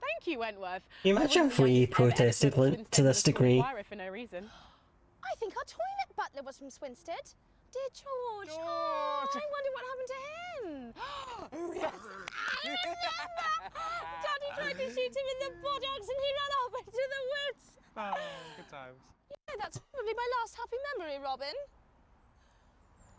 Thank you, Wentworth. Can you imagine if we protested to this degree? For no reason. I think our toilet butler was from Swinstead. Dear George. Oh, I wonder what happened to him. Oh, yes. I remember. Daddy tried to shoot him in the buttocks and he ran off into the woods. Oh, good times. Yeah, that's probably my last happy memory, Robin.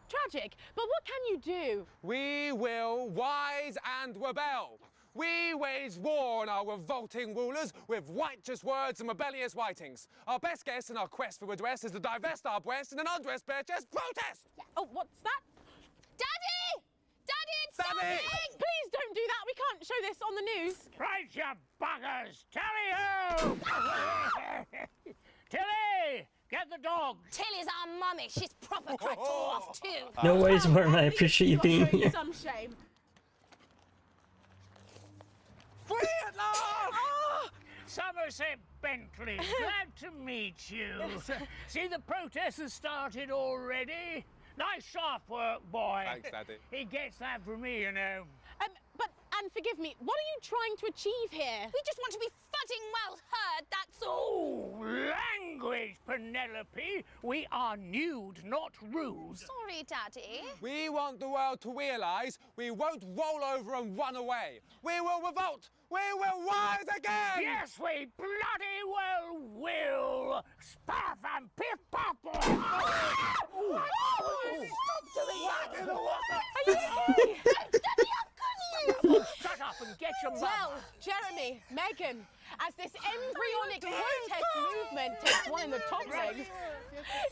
Tragic, but what can you do? We will rise and rebel. We wage war on our revolting rulers with righteous words and rebellious writings. Our best guess in our quest for redress is to divest our breast in an undressed bare chest protest. Yeah. Oh, what's that? Daddy! Daddy, it's Daddy! something! Please don't do that. We can't show this on the news. Right, you buggers! Tally-ho! Tilly! Get the dog! Tilly's our mummy. She's proper cracked off too. No worries, Martin. I appreciate you being here. Some shame. Free at last! Somerset Bentley, glad to meet you. See, the protest has started already. Nice sharp work, boy. Thanks, Daddy. He gets that from me, you know. And forgive me, what are you trying to achieve here? We just want to be footing well heard, that's all. Oh, language, Penelope. We are nude, not rude. Sorry, Daddy. We want the world to realise we won't roll over and run away. We will revolt. We will rise again. Yes, we bloody well will. Spaff and piff pop. Stop doing that. Are you sorry? Daddy, how could you? Shut up and get your mum. Well, Jeremy, Megan, as this embryonic protest movement takes one in the top legs,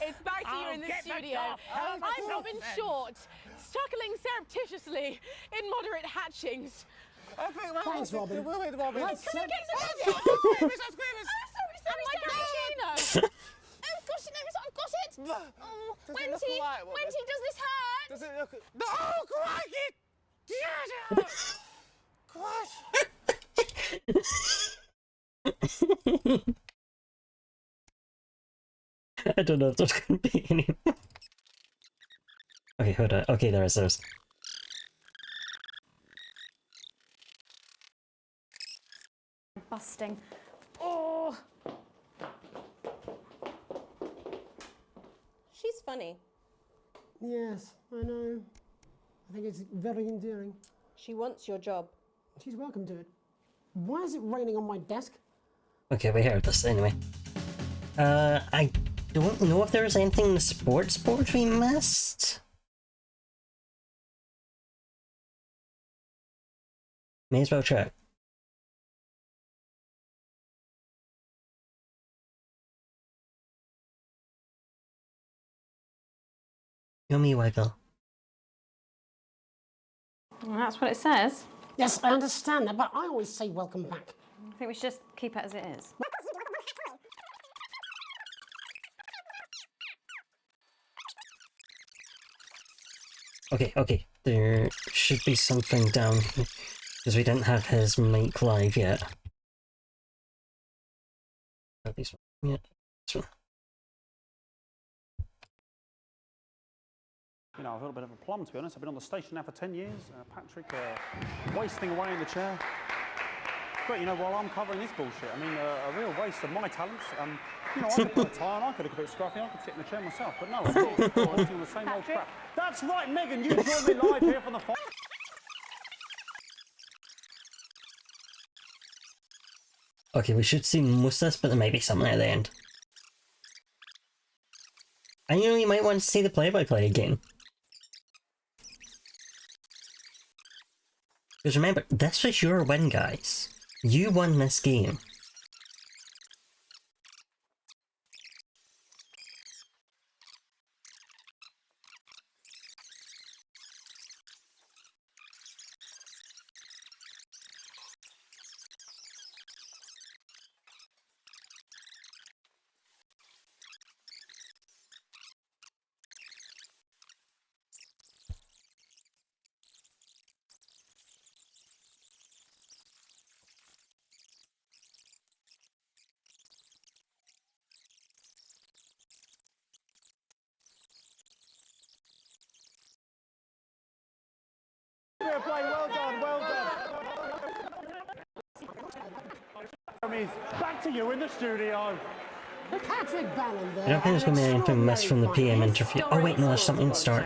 it's back to you in the studio. I'm Robin Short, struggling surreptitiously in moderate hatchings. Thanks, Robin. Can Robin. I get the baby? Sorry, Sorry. Oh, gosh, no, I've got it. Oh, Wenty, Wenty, does this hurt? Does it look... No, crikey! I don't know if there's gonna be any. Okay, hold on. Okay, there's. Busting. Oh! She's funny. Yes, I know. I think it's very endearing. She wants your job. She's welcome to it. Why is it raining on my desk? Okay, we heard this anyway. I don't know if there was anything in the sports board we missed. May as well check. Yummy wiggle. Well, that's what it says. Yes, I understand that, but I always say welcome back. I think we should just keep it as it is. Okay. There should be something down here, because we didn't have his mic live yet. This one. Yeah, this one. You know, I've got a bit of a plum, to be honest. I've been on the station now for 10 years. Patrick wasting away in the chair. But, you know, while I'm covering this bullshit, I mean, a real waste of my talents. You know, I could put a tie on, I could look a bit scruffy, I could sit in the chair myself. But no, I'm not doing the same old crap. That's right, Megan, you joined me live here from the fire. Okay, we should see most of this, but there might be something at the end. And you know, you might want to see the play-by-play again. Because remember, this was your win, guys. You won this game. play. Well done, well done. Back to you in the studio. Patrick Bannon there. I don't think there's going to be anything missed from the PM interview. Oh wait, no, there's something to start.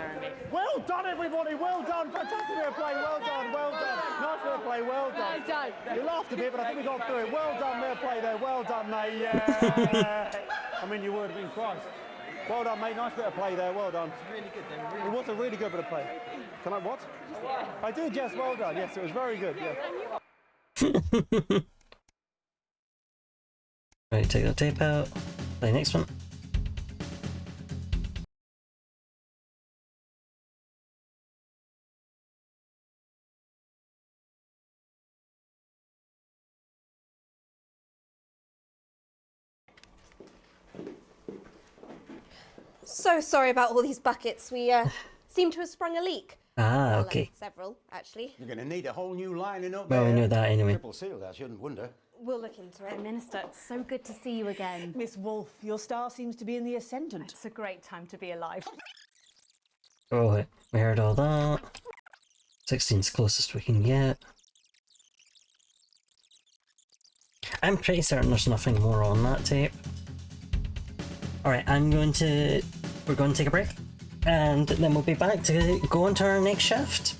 Well done, everybody. Well done. Fantastic bit of play. Well done. Well done. Nice bit of play. Well done. Well done. You laughed a bit, but I think we got through it. Well done, bit of play there. Well done, mate. Yeah. I mean, you would have been Christ. Well done, mate. Nice bit of play there. Well done. Really good, they were really It was a really good bit of play. Can I what? I did, yes. Well done. Yes, it was very good. Yeah. Right, take that tape out. Play next one. So sorry about all these buckets. We seem to have sprung a leak. Ah, okay. Several, actually. You're going to need a whole new lining up Well, we there. knew that anyway. Triple seal, I shouldn't wonder. We'll look into it. Minister, it's so good to see you again. Miss Wolf, your star seems to be in the ascendant. It's a great time to be alive. Oh, we heard all that. 16's closest we can get. I'm pretty certain there's nothing more on that tape. Alright, we're going to take a break, and then we'll be back to go on to our next shift.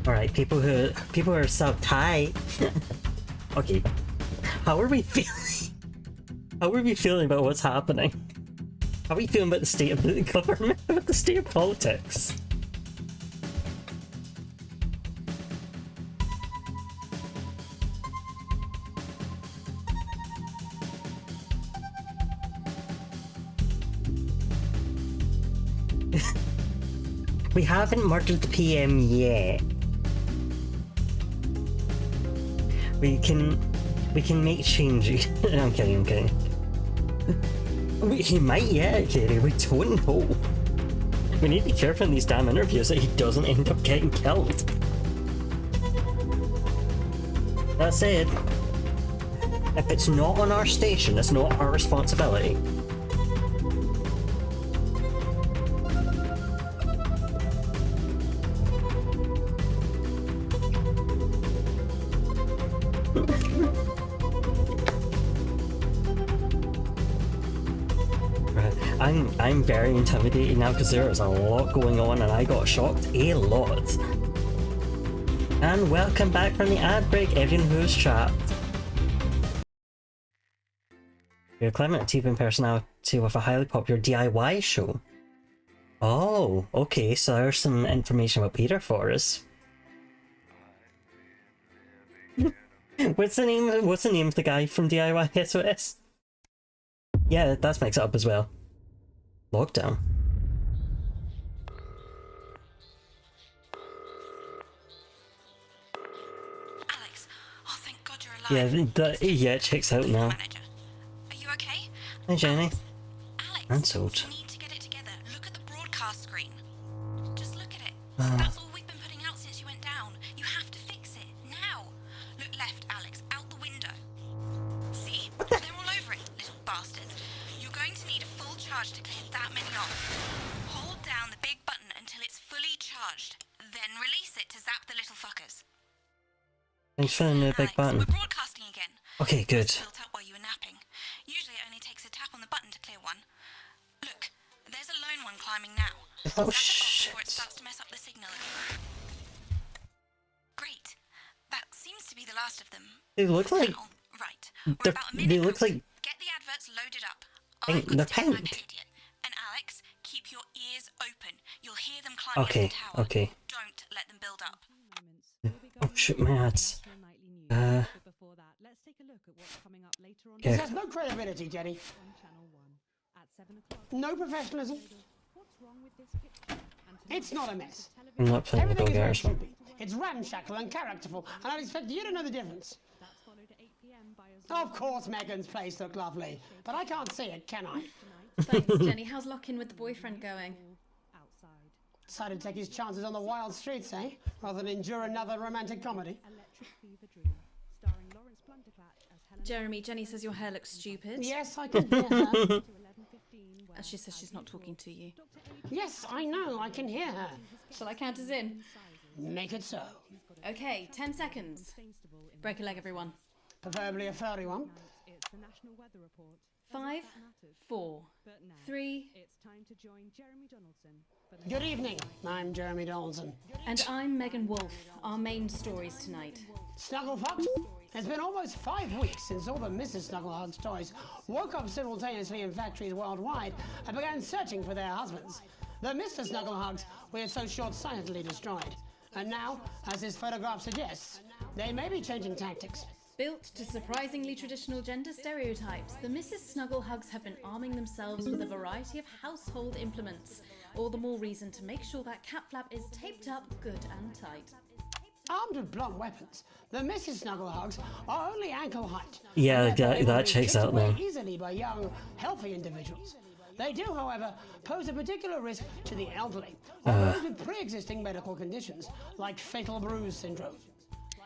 Alright, people who are subbed, hi! Okay, how are we feeling? How are we feeling about what's happening? How are we feeling about the state of the government, about the state of politics? We haven't murdered the PM yet. We can make changes. I'm kidding. He might yet, Katie. We don't know. We need to be careful in these damn interviews that he doesn't end up getting killed. That said, if it's not on our station, it's not our responsibility. I'm very intimidated now because there is a lot going on and I got shocked a lot. And welcome back from the ad break, everyone who's trapped. You're a clever TV personality with a highly popular DIY show. Oh, okay, so there's some information about Peter for us. What's the name? What's the name of the guy from DIY SOS? Yeah, that's mixed up as well. Lockdown. Alex, oh thank God you're alive. Yeah, it checks out now. Are you okay? Hi, Jenny. Alex, Cancelled. you need to get it together. Look at the broadcast screen. Just look at it. That's all we've been putting out since you went down. You have to fix it now. Look left, Alex, out the window. See? They're all over it, little bastards. You're going to need a full charge to clear that many off. Hold down the big button until it's fully charged. Then release it to zap the little fuckers. Thanks for the big button. We're broadcasting again. Okay, good. Built up while you were napping. Usually it only takes a tap on the button to clear one. Look, there's a lone one climbing now. Oh shit! Before it starts to mess up the signal again. Great. That seems to be the last of them. They look like Right. they look like Get the adverts loaded up. pink. They're pink. And Alex, keep your ears open. You'll hear them climbing Okay, up the tower. okay. Don't let them build up. Oh shoot, my ads. This has no credibility, Jenny. No professionalism. It's not a mess. I'm not playing with Everything is where it Bulgars. should be. It's ramshackle and characterful, and I'd expect you to know the difference. Of course Megan's place looked lovely, but I can't see it, can I? Thanks, Jenny. How's lock-in with the boyfriend going? Decided to take his chances on the wild streets, eh? Rather than endure another romantic comedy. Jeremy, Jenny says your hair looks stupid. Yes, I can hear her. And she says she's not talking to you. Yes, I know, I can hear her. Shall I count us in? Make it so. Okay, 10 seconds. Break a leg, everyone. Preferably a furry one. 5, 4, 3. Good evening, I'm Jeremy Donaldson. And I'm Megan Wolfe. Our main stories tonight. Snugglefox? It's been almost 5 weeks since all the Mrs. Snugglehug's toys woke up simultaneously in factories worldwide and began searching for their husbands. The Mr. Snugglehugs were so short-sightedly destroyed. And now, as this photograph suggests, they may be changing tactics. Built to surprisingly traditional gender stereotypes, the Mrs. Snugglehugs have been arming themselves with a variety of household implements. All the more reason to make sure that cat flap is taped up good and tight. Armed with blunt weapons, the Mrs. Snugglehugs are only ankle height. Yeah, and therefore able to that be checks kicked out away then. easily by young, healthy individuals. They do, however, pose a particular risk to the elderly, or those with pre-existing medical conditions, like fatal bruise syndrome.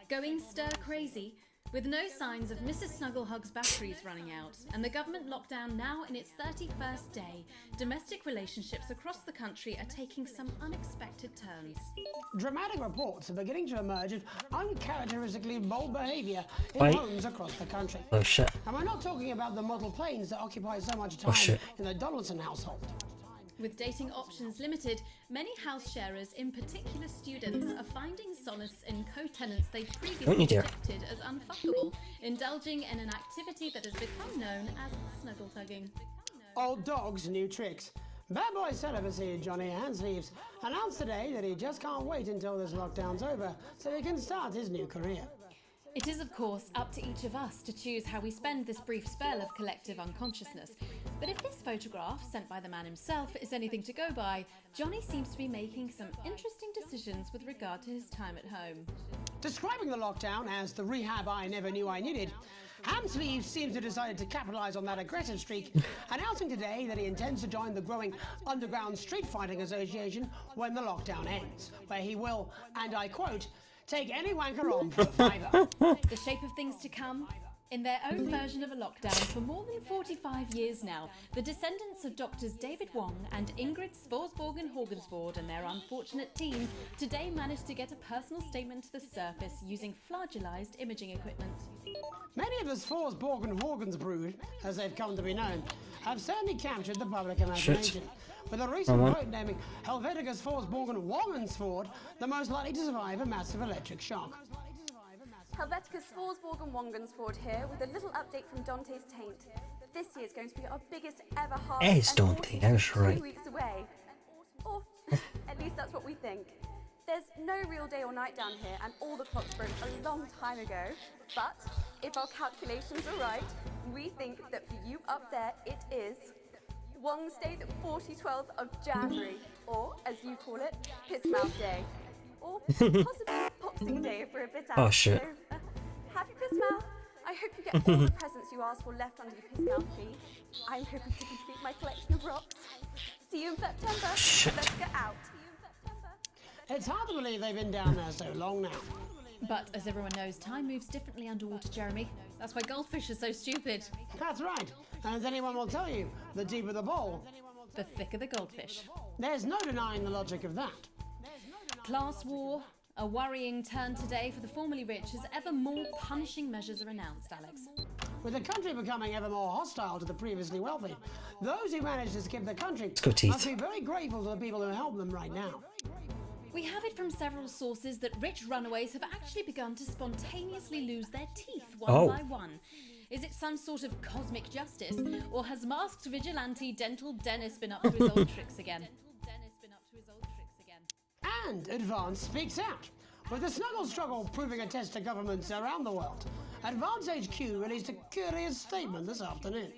Going stir crazy, with no signs of Mrs. Snugglehug's batteries running out, and the government lockdown now in its 31st day, domestic relationships across the country are taking some unexpected turns. Dramatic reports are beginning to emerge of uncharacteristically bold behaviour in Wait. homes across the country. Oh shit. And we're not talking about the model planes that occupy so much Oh, time shit. in the Donaldson household. With dating options limited, many house sharers, in particular students, are finding solace in co-tenants they Don't previously you dare. rejected as unfuckable, indulging in an activity that has become known as snuggle tugging. Old dogs, new tricks. Bad boy celibacy Johnny Handsleeves announced today that he just can't wait until this lockdown's over so he can start his new career. It is, of course, up to each of us to choose how we spend this brief spell of collective unconsciousness. But if this photograph, sent by the man himself, is anything to go by, Johnny seems to be making some interesting decisions with regard to his time at home. Describing the lockdown as the rehab I never knew I needed, Hamsleeve seems to have decided to capitalise on that aggressive streak, announcing today that he intends to join the growing Underground Street Fighting Association when the lockdown ends, where he will, and I quote, take any wanker on for a fiver. The shape of things to come? In their own version of a lockdown for more than 45 years now, the descendants of Doctors David Wong and Ingrid Sporsborgen-Horgensvoord and their unfortunate team today managed to get a personal statement to the surface using flagellized imaging equipment. Many of the Sporsborgen-Horgensbrood, as they've come to be known, have certainly captured the public imagination. With a recent vote naming Helvetica Sporsborgen-Wongensvoord the most likely to survive a massive electric shock. Helvetica Sporsborgen-Wongensvoord here with a little update from Dante's Taint. This year's going to be our biggest ever harvest. It's Dante, I was right. 2 weeks away. Or at least that's what we think. There's no real day or night down here, and all the clocks broke a long time ago. But if our calculations are right, we think that for you up there, it is Wong's Day, the 4012th of January, or as you call it, Piss Mouth Day, or possibly Boxing Day if we're a bit out. Oh shit. So, happy Piss Mouth. I hope you get all the presents you asked for left under your Piss Mouth tree. I'm hoping to complete my collection of rocks. See you in September. Shit. Let's get out. It's hard to believe they've been down there so long now. But as everyone knows, time moves differently underwater, Jeremy. That's why goldfish are so stupid. That's right. And as anyone will tell you, the deeper the bowl, the thicker the goldfish. There's no denying the logic of that. Class war, a worrying turn today for the formerly rich as ever more punishing measures are announced, Alex. With the country becoming ever more hostile to the previously wealthy, those who manage to skip the country must be very grateful to the people who help them right now. We have it from several sources that rich runaways have actually begun to spontaneously lose their teeth one by one. Is it some sort of cosmic justice, or has masked vigilante Dental Dennis been up to his old tricks again? And Advance speaks out. With the snuggle struggle proving a test to governments around the world, Advance HQ released a curious statement this afternoon.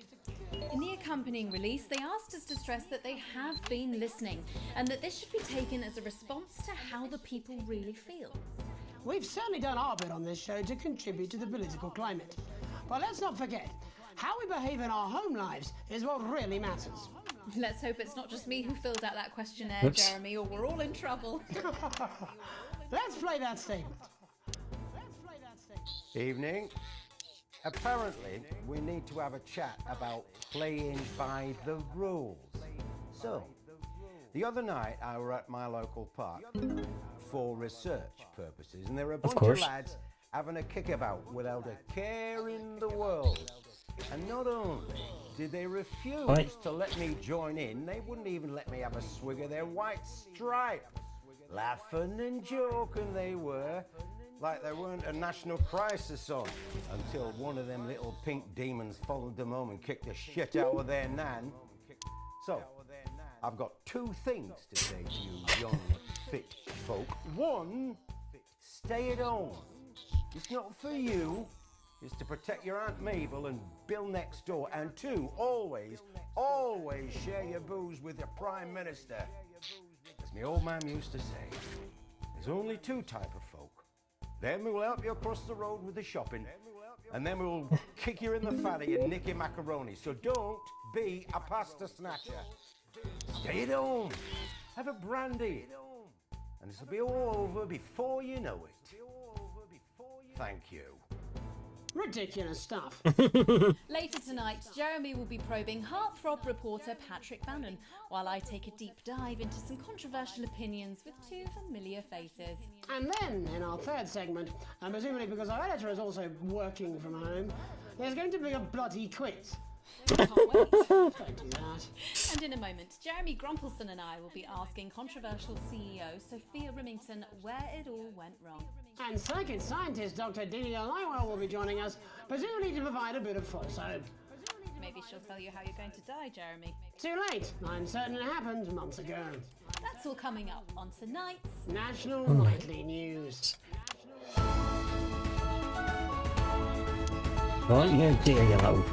In the accompanying release, they asked us to stress that they have been listening and that this should be taken as a response to how the people really feel. We've certainly done our bit on this show to contribute to the political climate. But let's not forget, how we behave in our home lives is what really matters. Let's hope it's not just me who filled out that questionnaire, Jeremy, or we're all in trouble. Let's play that statement. Evening. Apparently, we need to have a chat about playing by the rules. So, the other night I were at my local park for research purposes, and there were a bunch of lads having a kickabout without a care in the world. And not only did they refuse to let me join in, they wouldn't even let me have a swig of their white stripe. Laughing and joking they were, like there weren't a national crisis on, until one of them little pink demons followed them home and kicked the shit out of their nan. So, I've got two things to say to you young, fit folk. One, stay at home. It's not for you. It's to protect your Aunt Mabel and Bill next door. And two, always share your booze with your Prime Minister. As my old man used to say, there's only two type of folk. Them who will help you across the road with the shopping, and them who will kick you in the fanny and nick your macaroni. So don't be a pasta snatcher. Stay at home. Have a brandy. And this will be all over before you know it. Thank you. Ridiculous stuff. Later tonight, Jeremy will be probing heartthrob reporter Patrick Bannon, while I take a deep dive into some controversial opinions with two familiar faces. And then, in our third segment, and presumably because our editor is also working from home, there's going to be a bloody quiz. Can't wait. Don't do that. And in a moment, Jeremy Grumpelson and I will be asking controversial CEO Sophia Remington where it all went wrong. And circuit scientist Dr. Delia Lywell will be joining us, presumably to provide a bit of false hope. Maybe she'll tell you how you're going to die, Jeremy. Too late. I'm certain it happened months ago. That's all coming up on tonight's National Nightly News. Don't you dare yell.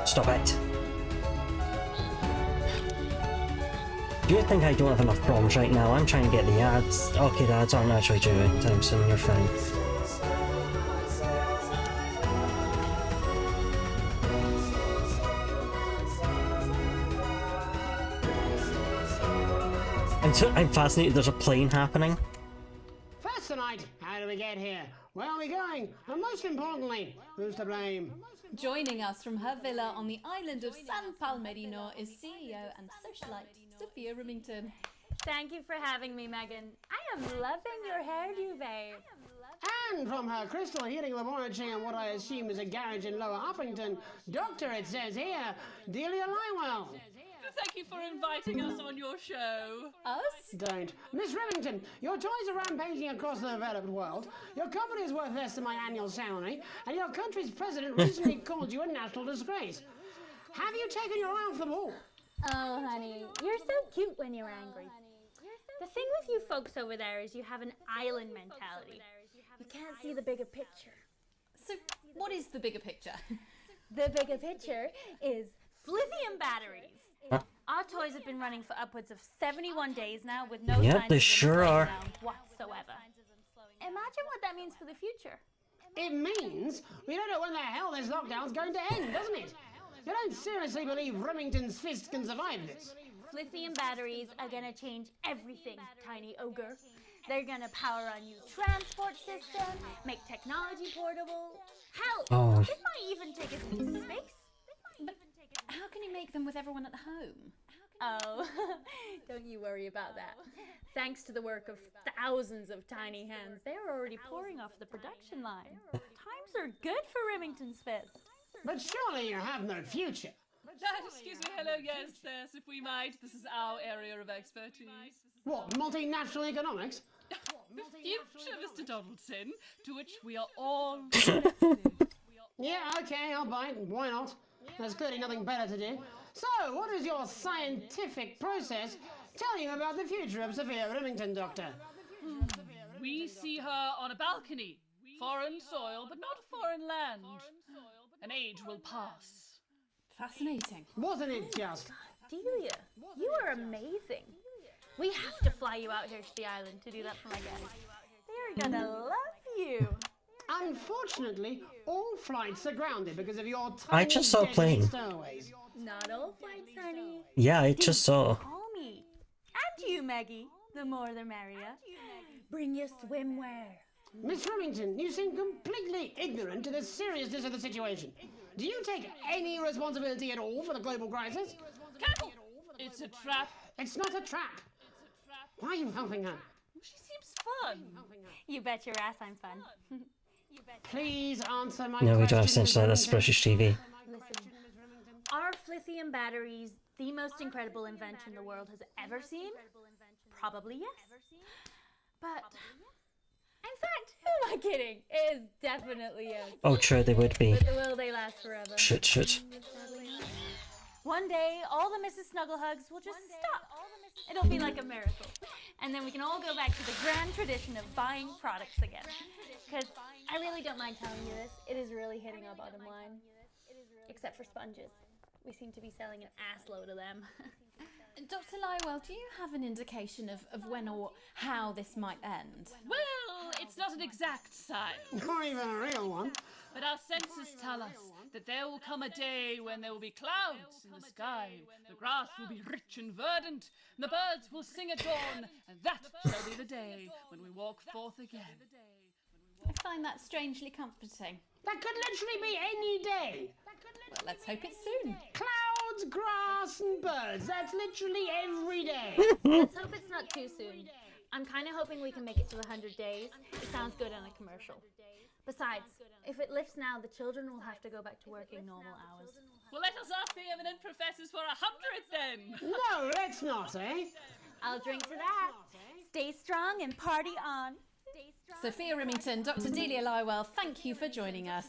Stop it. Do you think I don't have enough problems right now? I'm trying to get the ads. Okay, the ads aren't actually due anytime soon, you're fine. I'm fascinated there's a plane happening. First tonight, how do we get here? Where are we going? And most importantly, who's to blame? Joining us from her villa on the island of San Palmerino is CEO and socialite Sophia Remington. Thank you for having me, Megan. I am loving your hairdo, babe. And from her crystal heating laboratory in what I assume is a garage in Lower Huffington, Doctor, it says here, Delia Lywell. Thank you for inviting us on your show. Us? Don't. Miss Remington, your toys are rampaging across the developed world, your company is worth less than my annual salary, and your country's president recently called you a national disgrace. Have you taken your eye off the ball? Oh, honey, you're so cute when you're angry. The thing with you folks over there is you have an island mentality. You can't see the bigger picture. So, what is the bigger picture? The bigger picture is lithium batteries. Huh? Our toys have been running for upwards of 71 days now with no Yep, signs they of them sure slowing are. down whatsoever. Imagine what that means for the future. It means we don't know when the hell this lockdown's going to end, doesn't it? You don't seriously believe Remington's fist can survive this? Lithium batteries are gonna change everything, tiny ogre. They're gonna power our new transport system, make technology portable. Hell, Oh. it might even take us into space. But how can you make them with everyone at home? Oh, don't you worry about that. Thanks to the work of thousands of tiny hands, they're already pouring off the production line. Times are good for Remington's fist. But surely you have no future. Excuse me, hello, yes, if we might. This is our area of expertise. What, multinational economics? The future, Mr. Donaldson, to which we are all Yeah, okay, I'll bite. Why not? There's clearly nothing better to do. So, what is your scientific process telling you about the future of Sophia Remington, Doctor? We see her on a balcony. Foreign soil, but not foreign land. An age will pass. Fascinating. Wasn't it just? Delia, you are amazing. We have to fly you out here to the island to do that for my guys. They're gonna love you. Unfortunately, all flights are grounded because of your tiny I just saw a plane. stowaways. Not all flights, honey. Yeah, I just saw. Call me. And you, Maggie. The more the merrier. Bring your swimwear. Miss Remington, you seem completely ignorant to the seriousness of the situation. Do you take any responsibility at all for the global crisis? Careful! It's a trap. It's not a trap. Why are you helping her? She seems fun. You bet your ass I'm fun. Please answer my No, we don't have question, sense Miss like that's Remington. British TV. Listen, are lithium batteries the most incredible invention the world has ever seen? Probably yes. But, in fact, who am I kidding? It is definitely yes. Oh, true, they would be. But will they last forever? Should. One day, all the Mrs. Snugglehugs will just stop. It'll be like a miracle. And then we can all go back to the grand tradition of buying products again. Because I really don't mind telling you this, it is really hitting our bottom line. Except for sponges. We seem to be selling an assload of them. Dr. Lywell, do you have an indication of when or how this might end? Well, it's not an exact science. Not even a real one. But our senses tell us that there will come a day when there will be clouds in the sky, the grass will be rich and verdant, and the birds will sing at dawn, and that shall be the day when we walk forth again. I find that strangely comforting. That could literally be any day. Well, let's hope it's soon. Clouds, grass, and birds. That's literally every day. Let's hope it's not too soon. I'm kind of hoping we can make it to the 100 days. It sounds good on a commercial. Besides, if it lifts now, the children will have to go back to working normal hours. Well, let us ask the eminent professors for 100 then. No, let's not, eh? I'll drink to that. Stay strong and party on. Sophia Remington, Dr. Delia Lywell, thank you for joining us.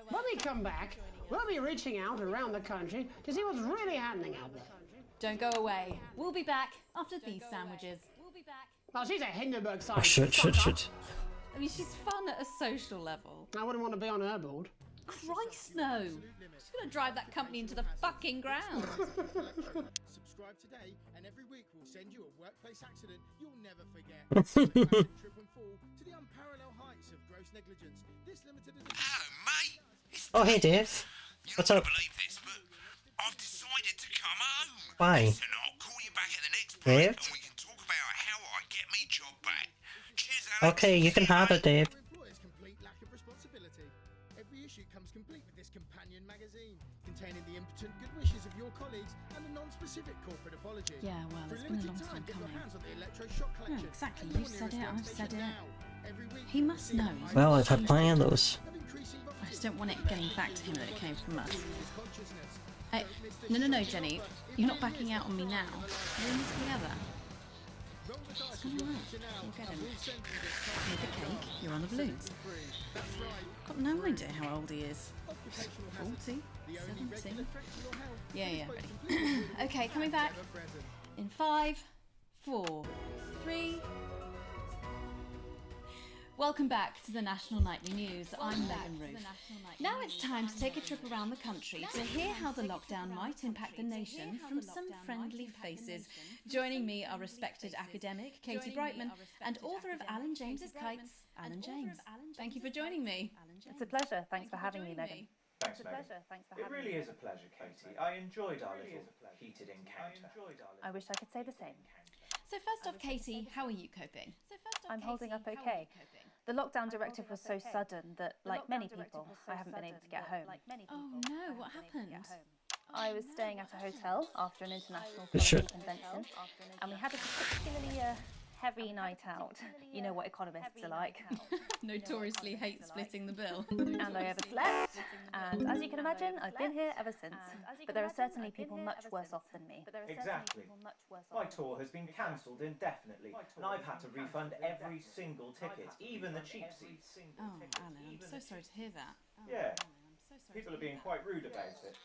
When we come back, we'll be reaching out around the country to see what's really happening out there. Don't go away. We'll be back after these sandwiches. Oh, she's a Hindenburg Oh, side. should. I mean, she's fun at a social level. I wouldn't want to be on her board. Christ, no. She's going to drive that company into the fucking ground. Subscribe today, and every week we'll send you a workplace accident you'll never forget. From a massive trip and fall to the unparalleled heights of gross negligence. This limited edition. Hello, mate. It's Oh, hey, Dave. What's up? believe this, but I've decided to come home. Why? Listen, I'll call you back at the next break, Dave? and we can talk about how I get me job back. Cheers, Alex. Okay, you can have it, Dave. Employers' complete lack of responsibility. Every issue comes complete with this companion magazine, containing the impotent good wishes of your colleagues and a non-specific corporate apology. Yeah, well, For it's been a long limited time get your coming. hands on the electroshock No, collection. exactly. at You your said nearest it, I've station said it. now. Every week He must know. Well, I've had plenty of those. I just don't want it getting back to him that it came from us. Hey, no, Jenny. You're not backing out on me now. We're in this together. What's going on? You'll get him. With the cake, you're on the balloons. Got no idea how old he is. 40? 17? Yeah, ready. Okay, coming back. In 5, 4, 3... Welcome back to the National Nightly News. I'm Megan Ruth. Now it's time to take a trip around the country to hear how the lockdown might impact the nation from some friendly faces. Joining me are respected academic Katie Brightman and author of Alan James's Kites, Alan James. Thank you for joining me. It's a pleasure. Thanks for having me, Megan. Thanks, Megan. It really is a pleasure, Katie. I enjoyed our little heated encounter. I wish I could say the same. So first off, Katie, how are you coping? I'm holding up okay. The lockdown directive was so sudden that, like many people, I haven't been able to get home. Oh no, what happened? I was staying at a hotel after an international policy convention, and we had a particularly heavy night out. You know what economists are like. Notoriously hate splitting the bill. And I overslept, and as you can imagine, I've been here ever since. But there are certainly people much worse off than me. Exactly. My tour has been cancelled indefinitely, and I've had to refund every single ticket, even the cheap seats. Oh, Alan, I'm so sorry to hear that. Yeah. People are being quite rude about it.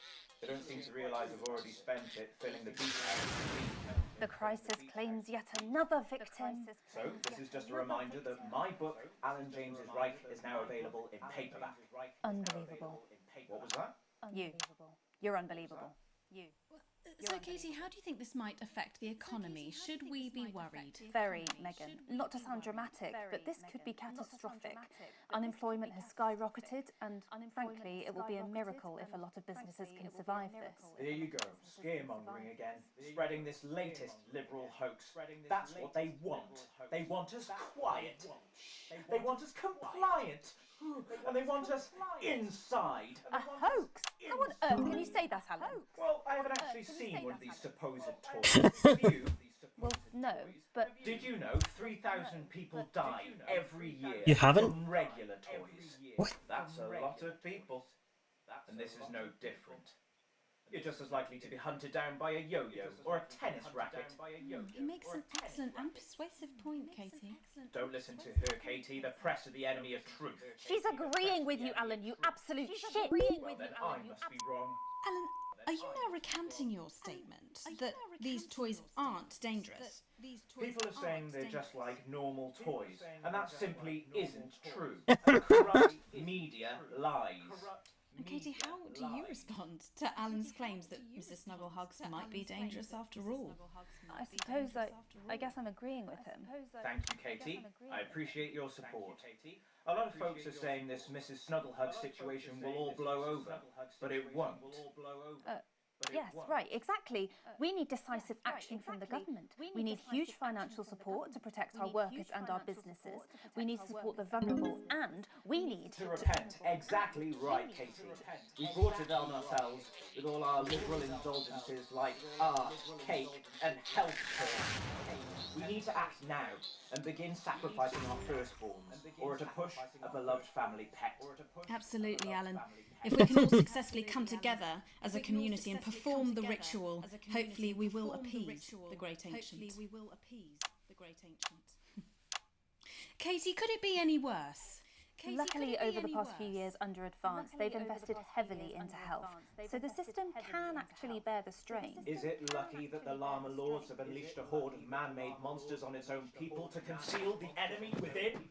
They don't seem to realise I've already spent it filling the beach house. The crisis claims yet another victim. So, this is just a reminder that my book, Alan James's Reich, is now available in paperback. Unbelievable. What was that? You. You're unbelievable. You. So, Katie, how do you think this might affect the economy? Should we be worried? Very, Megan. Not to sound dramatic, but this could be catastrophic. Unemployment has skyrocketed, and frankly, it will be a miracle if a lot of businesses can survive this. There you go, scaremongering again, spreading this latest liberal hoax. That's what they want. They want us quiet. They want us compliant. And they want us inside. A hoax? How on earth can you say that, Alan? Well, I haven't actually seen one of these supposed toys. Have you? Well, no, but... Did you know 3,000 people die every year You haven't? from regular toys? What? That's a lot of people. And this is no different. You're just as likely to be hunted down by a yo-yo or a tennis racket. He makes an excellent and persuasive point, Katie. Don't listen to her, Katie. The press are the enemy of truth. She's agreeing with you, Alan, you absolute shit. Well, then I must be wrong. Alan, are you now recanting your statement that these toys aren't dangerous? People are saying they're just like normal toys, and that simply isn't true. Corrupt media lies. And Katie, how do you respond to Alan's claims that Mrs. Snugglehugs might be dangerous after all? I guess I'm agreeing with him. Thank you, Katie. I appreciate your support. A lot of folks are saying this Mrs. Snugglehug situation will all blow over, but it won't. Yes, right, exactly. We need decisive action from the government. We need huge financial support to protect our workers and our businesses. We need to support the vulnerable, and we need to repent. Exactly right, Katie. We brought it on ourselves with all our liberal indulgences like art, cake, and health care. We need to act now and begin sacrificing our firstborns, or to push a beloved family pet. Absolutely, Alan. If we can all successfully come together as a community and perform the ritual, hopefully we will appease the great ancient. Katie, could it be any worse? Luckily, over the past few years under Advance, they've invested heavily into health, so the system can actually bear the strain. Is it lucky that the Llama Lords have unleashed a horde of man-made monsters on its own people to conceal the enemy within?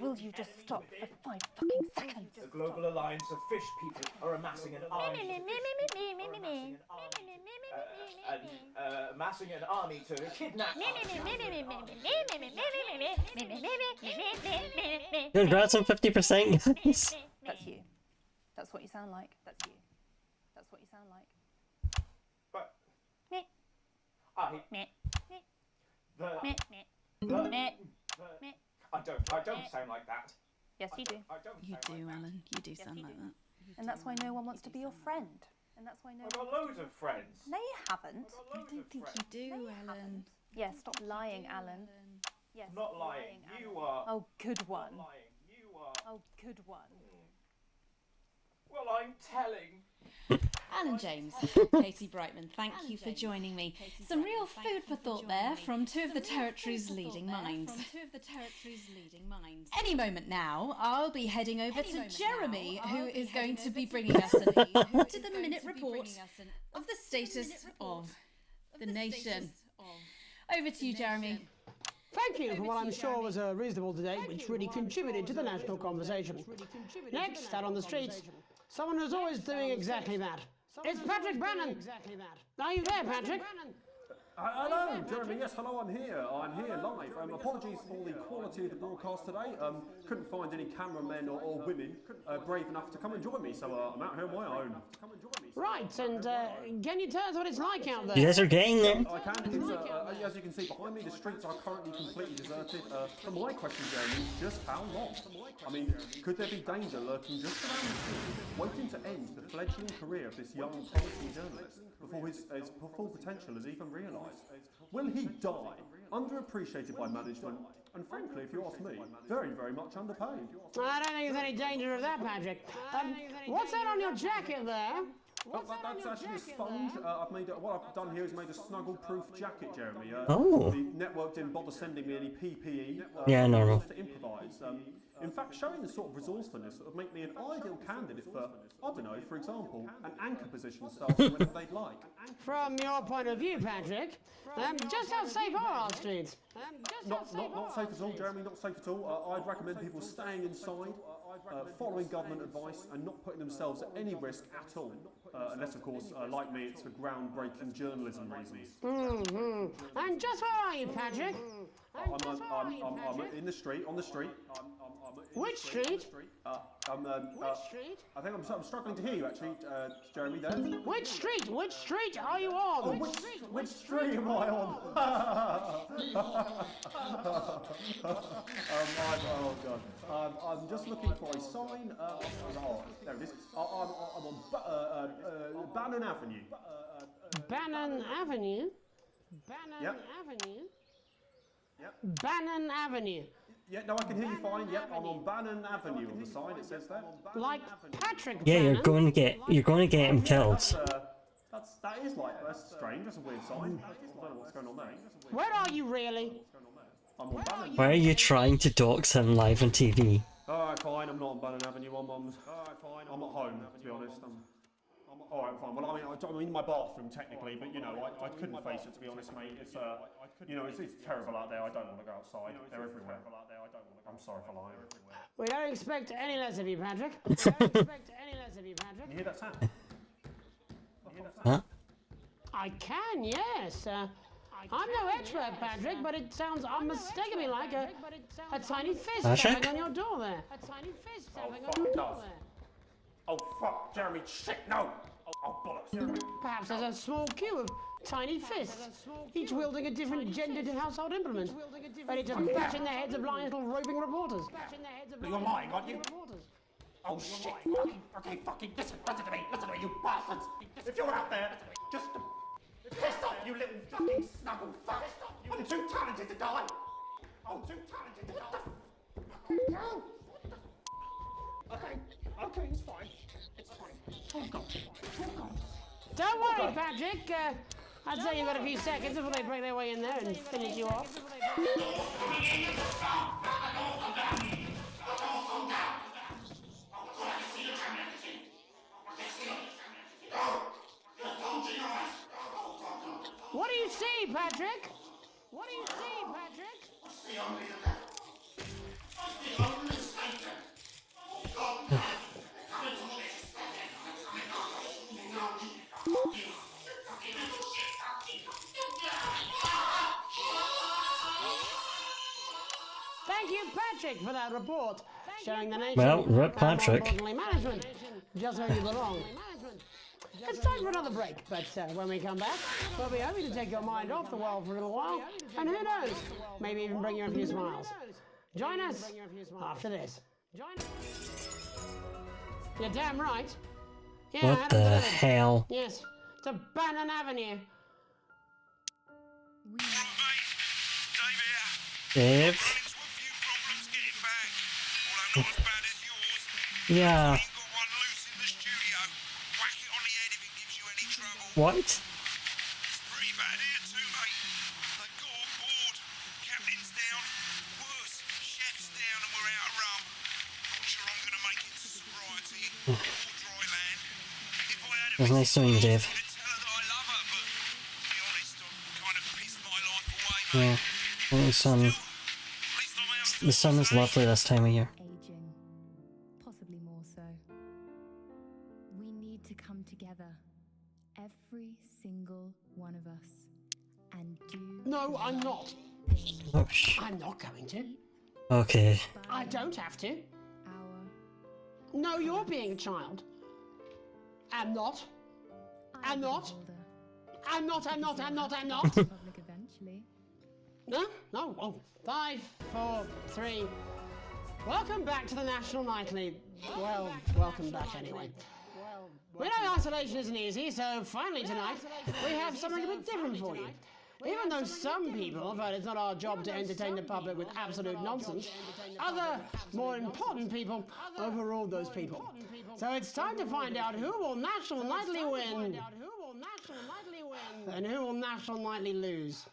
Will you just stop for 5 fucking seconds? The Global Alliance of Fish People are amassing an army to kidnap Congrats on 50%, guys. That's you. That's what you sound like. That's you. That's what you sound like. But Meh. I don't sound like that. Yes, you do. You do, Alan. You do sound like that. And that's why no one wants to be your friend. And that's why I've got loads of friends. No, you haven't. I don't think you do, Alan. Yeah, stop lying, Alan. Yes, Not lying. You are. Oh, good one. Not lying. You are. Oh, good one. Well, I'm telling. Alan James, Katie Brightman, thank you for joining me. Some real food for thought there from two of the territory's leading minds. Any moment now, I'll be heading over to Jeremy, who is going to be bringing us an up-to-the-minute report of the status of the nation. Over to you, Jeremy. Thank you for what I'm sure was a reasonable debate which really contributed to the national conversation. Next, out on the streets, someone who's always doing exactly that. It's Patrick Bannon. Are you there, Patrick? Hello, Jeremy. Yes, hello. I'm here. Live. Apologies for the quality of the broadcast today. Couldn't find any cameramen or women brave enough to come and join me, so I'm out here on my own. Right, and can you tell us what it's like out there? You guys are getting there. I can. It's, as you can see behind me, the streets are currently completely deserted. But my question, Jeremy, just how long? I mean, could there be danger lurking just around the corner, waiting to end the fledgling career of this young, promising journalist before his full potential is even realised? Will he die, underappreciated by management, and frankly, if you ask me, very, very much underpaid? I don't think there's any danger of that, Patrick. What's that on your jacket there? That's actually a sponge. What I've done here is made a snuggle-proof jacket, Jeremy. Oh. The network didn't bother sending me any PPE. Yeah, normal. To improvise. In fact, showing the sort of resourcefulness that would make me an ideal candidate for, I don't know, for example, an anchor position starting whenever they'd like. From your point of view, Patrick, just how safe are our streets? Not safe at all, Jeremy, not safe at all. I'd recommend people staying inside, following government advice and not putting themselves at any risk at all. Unless, of course, like me, it's for groundbreaking journalism reasons. And just where are you, Patrick? I'm in the street, on the street. Which street? Which street? I think I'm struggling to hear you, actually, Jeremy, there. Which street? Which street are you on? Which street am I on? Oh, God. I'm just looking for a sign. Oh, there it is. I'm on Bannon Avenue. Bannon Avenue? Bannon Avenue? Yep. Bannon Avenue. Yeah, no, I can hear you fine. Yep, I'm on Bannon Avenue on the sign. It says there. Like Patrick Yeah, Bannon? you're going to get him killed. That's strange. That's a weird sign. I don't know what's going on there. Where are you really? I'm on Bannon. Why are you trying to dox him live on TV? Alright, fine. I'm not on Bannon Avenue. I'm at home, to be honest. Alright, fine. Well, I'm in my bathroom technically, but you know, I couldn't face it, to be honest, mate. It's it's terrible out there. I don't want to go outside. They're everywhere. I'm sorry for lying. We don't expect any less of you, Patrick. We don't expect any less of you, Patrick. You hear that sound? Huh? I can, yes. I'm no expert, Patrick, but it sounds unmistakably like a tiny fist Patrick? tapping on your door there. A tiny fist tapping on your door there. Oh, fuck, Jeremy, shit, no! Oh, bollocks. Perhaps there's a small queue of tiny fists, each wielding a different gendered household implement, ready to bash in the heads of lying little roving reporters. But you're lying, aren't you? Oh, shit, fucking, listen to me, you bastards! If you're out there, just piss off, you little fucking snuggle fuck! I'm too talented to die! I'm too talented to die! No! Okay, it's fine. It's fine. Oh, God. Don't worry, Patrick. I'd say you've got a few seconds before they break their way in there and finish you off. What do you see, Patrick? What do you see, Patrick? I see only the devil. I see only Satan. Oh, God. Thank you, Patrick, for that report, showing the nation. Well, rip and more Patrick. importantly, management, just where you belong. It's time for another break, but when we come back, we'll be happy to take your mind off the world for a little while, and who knows, maybe even bring you a few smiles. Join us after this. You're damn right. Yeah, What the hell? Yes, to Bannon Avenue. Dave? Yeah. What? It's pretty bad here too, mate. They've got on board. Captain's down. Worse, chef's down and we're out of rum. Not sure I'm going to make it to sobriety or dry land. If I had It was nice knowing you, Dave. to tell her that I love her, but to be honest, I've kind of pissed my life away, mate. Yeah. Well, the sun is lovely this time of year. Aging, possibly more so. We need to come together, every single one of us, and do. No, I'm not. Oh, shh. I'm not going to. Okay. I don't have to. No, you're being a child. I'm not. I'm not. I'm not. I'm not. I'm not. I'm not. Public eventually. No, no. Oh, 5, 4, 3. Welcome back to the National Nightly. Well, welcome back anyway. We know isolation isn't easy, so finally tonight we have something a bit different for you. Even though some people felt it's not our job to entertain the public with absolute nonsense, other, more important people overruled those people. So it's time to find out who will National Nightly win and who will National Nightly lose.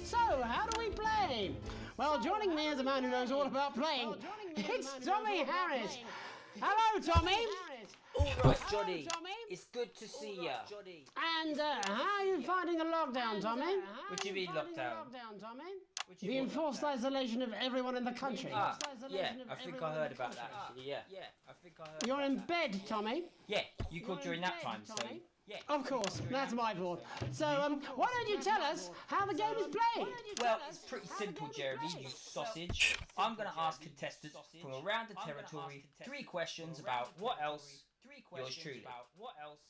So, how do we play? Well, joining me is a man who knows all about playing. It's Tommy Harris. Hello, Tommy. All right, Johnny. It's good to see ya. And how are you finding the lockdown, Tommy? What do you mean lockdown? The enforced isolation of everyone in the country. Yeah, I think I heard about that actually, yeah. I think I heard You're in bed, Tommy? Yeah, you called during that time, so... Yeah. Of course, that's my fault. So, why don't you tell us how the game is played? Well, it's pretty simple, Jeremy, you sausage. I'm going to ask contestants from around the territory 3 questions about what else yours truly.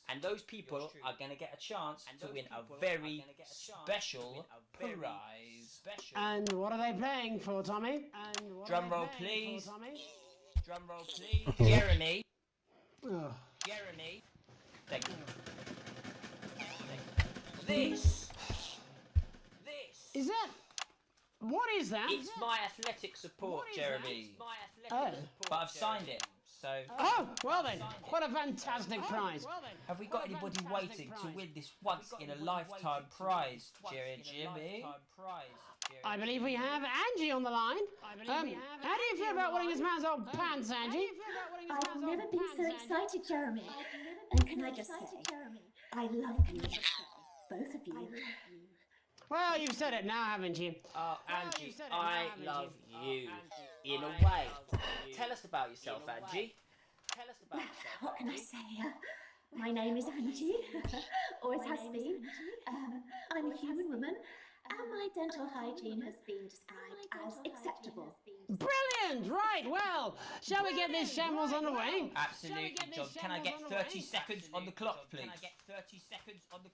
And those people are going to get a chance to win a very special prize. And what are they playing for, Tommy? Drum roll, please. Drum roll, please. Jeremy. Oh. Jeremy. Thank you. This. Is that... What is that? It's my athletic support, Jeremy. Oh. But I've signed it, so... Oh, well then, what a fantastic prize. Have we got anybody waiting to win this once-in-a-lifetime prize, Jimmy? I believe we have Angie on the line. How do you feel about winning this man's old pants, Angie? I've never been so excited, Jeremy. And can I just say, I love you, both of you. Well, you've said it now, haven't you? Oh, Angie, I love you. In a way. Tell us about yourself, Angie. Tell us about yourself. What can I say? My name is Angie, always has been. I'm a human woman, and my dental hygiene has been described as acceptable. Brilliant! Right, well, shall we get this shambles on the way? Absolutely, John. Can I get 30 seconds on the clock, please?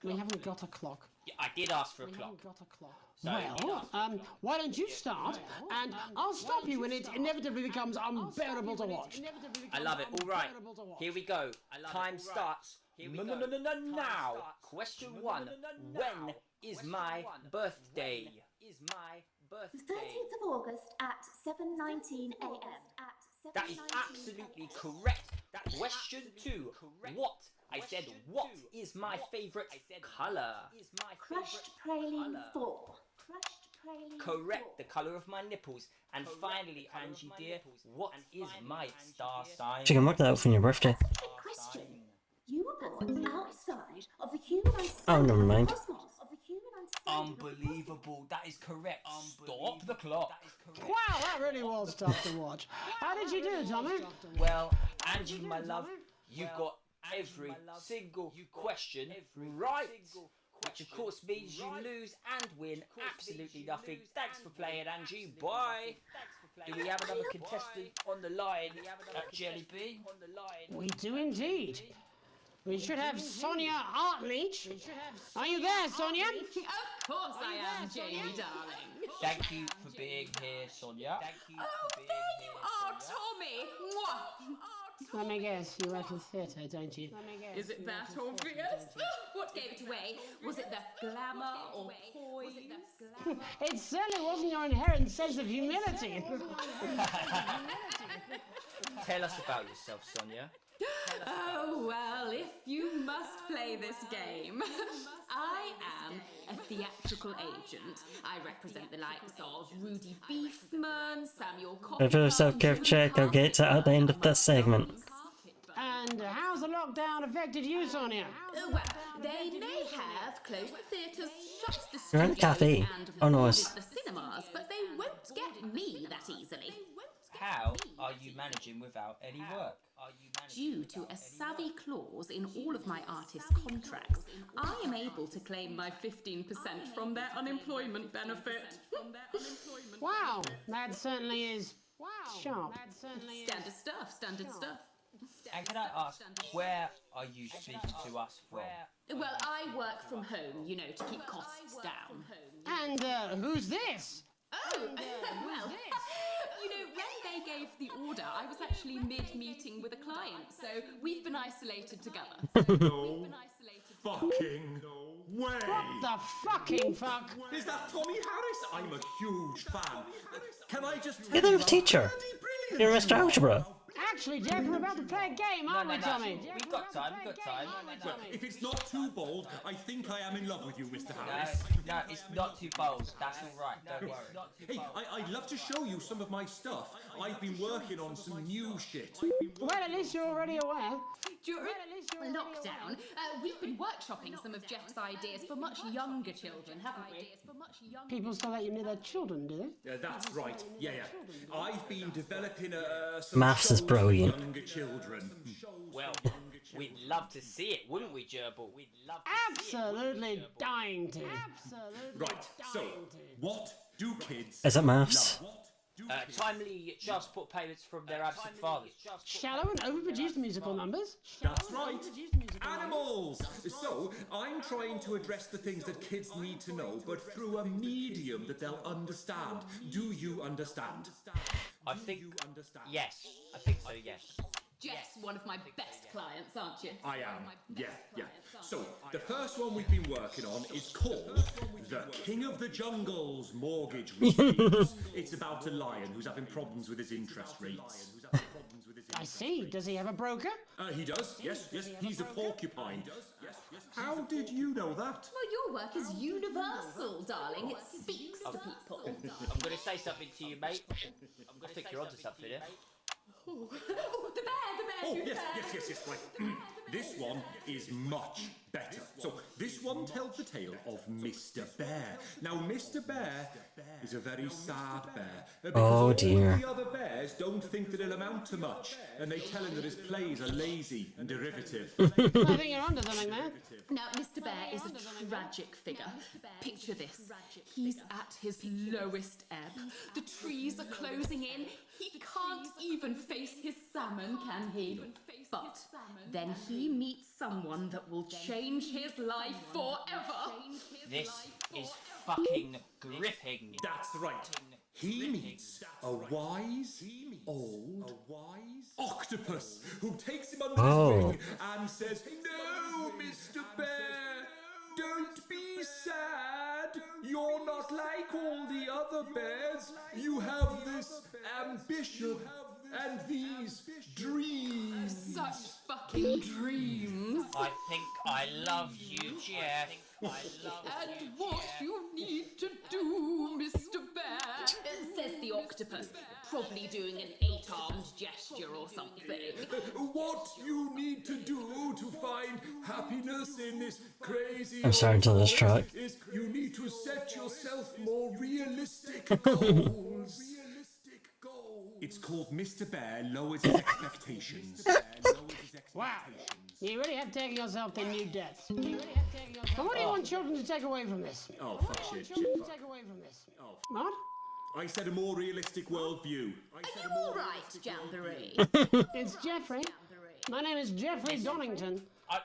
We haven't got a clock. Yeah, I did ask for a clock. Well, why don't you start, and I'll stop you when it inevitably becomes unbearable to watch. I love it. All right, here we go. Time starts now. Question 1. When is my birthday? The 13th of August at 7:19 a.m. That is absolutely correct. Question 2. What? I said, what is my favourite colour? Crushed praline 4. Correct, the colour of my nipples. And finally, Angie dear, what is my star sign? She can work that out for your birthday. Question. You were born outside of the human Oh, never mind. Unbelievable, that is correct. Stop the clock. Wow, that really was tough to watch. How did you do, Tommy? Well, Angie, my love, you got every single question right, which of course means you lose and win absolutely nothing. Thanks for playing, Angie. Bye. Do we have another contestant on the line at Jelly B? We do indeed. We should have Sonia Artleach. Are you there, Sonia? Of course I am, Jamie, darling. Thank you for being here, Sonia. There you are, Tommy. Mwah. Let me guess, you work in theatre, don't you? Is it that obvious? What gave it away? Was it the glamour or poise? It certainly wasn't your inherent sense of humility. Tell us about yourself, Sonia. Oh, well, if you must play this game. I am a theatrical agent. I represent the likes of Rudy Beefman, Samuel If Coffey. a self-care check, I'll get to at the end of this segment. And how's the lockdown affected you, Sonia? Well, they may have closed the theatres, shut the You're in a studios, cafe. and Oh no, boarded it's... the cinemas, but they won't get me that easily. How are you managing without any work? Due to a savvy clause in all of my artists' contracts, I am able to claim my 15% from their unemployment benefit. Wow, that certainly is sharp. Standard stuff, standard stuff. And can I ask, where are you speaking to us from? Well, I work from home, you know, to keep costs down. And who's this? Oh, well, you know, when they gave the order, I was actually mid-meeting with a client, so we've been isolated together. No fucking way! What the fucking fuck? Is that Tommy Harris? I'm a huge fan. Can I just You're the teacher. You're Mr. Algebra. Actually, Jeff, we're about to play a game, aren't we, Tommy? We've got time, we've got time. Well, if it's not too bold, I think I am in love with you, Mr. Harris. No, it's not too bold. That's all right. Don't worry. Hey, I'd love to show you some of my stuff. I've been working on some new shit. Well, at least you're already aware. During lockdown, we've been workshopping some of Jeff's ideas for much younger children, haven't we? People still let you near their children, do they? Yeah, that's right. Yeah. I've been developing some Maths is shows brilliant. for younger children. Well, we'd love to see it, wouldn't we, Gerbil? We'd love to Absolutely dying to. Right, so, what do kids Is it maths? Timely child support payments from their absent fathers. Shallow and overproduced musical numbers? That's right. Animals! So, I'm trying to address the things that kids need to know, but through a medium that they'll understand. Do you understand? I think, yes. I think so, yes. Jeff's one of my best clients, aren't you? I am. Yeah. So, the first one we've been working on is called The King of the Jungle's Mortgage Reviews. It's about a lion who's having problems with his interest rates. I see. Does he have a broker? He does, yes. He's a porcupine. How did you know that? Well, your work is universal, darling. It speaks to people. I'm going to say something to you, mate. I think you're onto something here. Oh, the bear, Yes, right. This one is much better. So, this one tells the tale of Mr. Bear. Now, Mr. Bear is a very sad bear. Because all of dear. the other bears don't think that it'll amount to much, and they tell him that his plays are lazy and derivative. I think you're onto something there. Now, Mr. Bear is a tragic figure. Picture this. He's at his lowest ebb. The trees are closing in. He can't even face his salmon, can he? But then he meets someone that will change his life forever. This is fucking gripping. That's right. He meets a wise old octopus who takes him under his wing and says, "No, Mr. Bear, don't be sad. You're not like all the other bears. You have this ambition and these dreams." Such fucking dreams. I think I love you, Jeff. And what you need to do, Mr. Bear, says the octopus, probably doing an 8-armed gesture or something. What you need to do to find happiness in this crazy I'm starting to lose track. is you need to set yourself more realistic goals. It's called Mr. Bear Lowers His Expectations. Wow. You really have taken yourself to new depths. And what do you want children to take away from this? Oh, fuck shit. Oh. What? I said a more realistic worldview. Are you all right, Jamboree? It's Jeffrey. My name is Jeffrey Donington.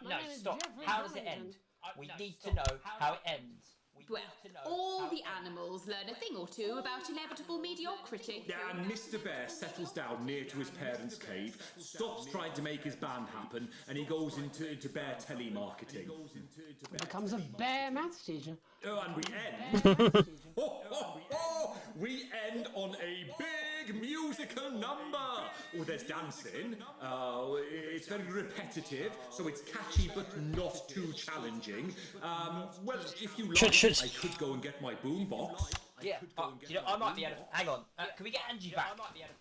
No, stop. How does it end? We need to know how it ends. Well, all the animals learn a thing or two about inevitable mediocrity. Yeah, and Mr. Bear settles down near to his parents' cave, stops trying to make his band happen, and he goes into bear telemarketing. Becomes a bear maths teacher. Oh, and we end. We end on a big musical number. Oh, there's dancing. It's very repetitive, so it's catchy but not too challenging. Well, if you like, I could go and get my boombox. Yeah, you know, I might be able to... Hang on, can we get Angie back?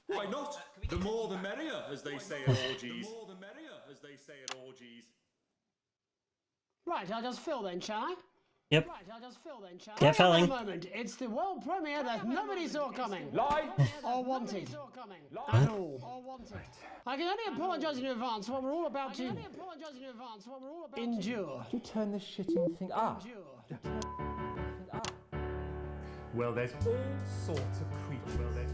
Why not? The more the merrier, as they say at orgies. The more the merrier, as they say at orgies. Right, I'll just fill then, shall I? Yep. Right, I'll just fill then, shall I? Get filling. Wait a moment. It's the world premiere that nobody saw coming. Lie. Or wanted. At all. Or wanted. I can only apologise in advance for what we're all about to endure. You turn this shitting thing up. Well, there's all sorts of creatures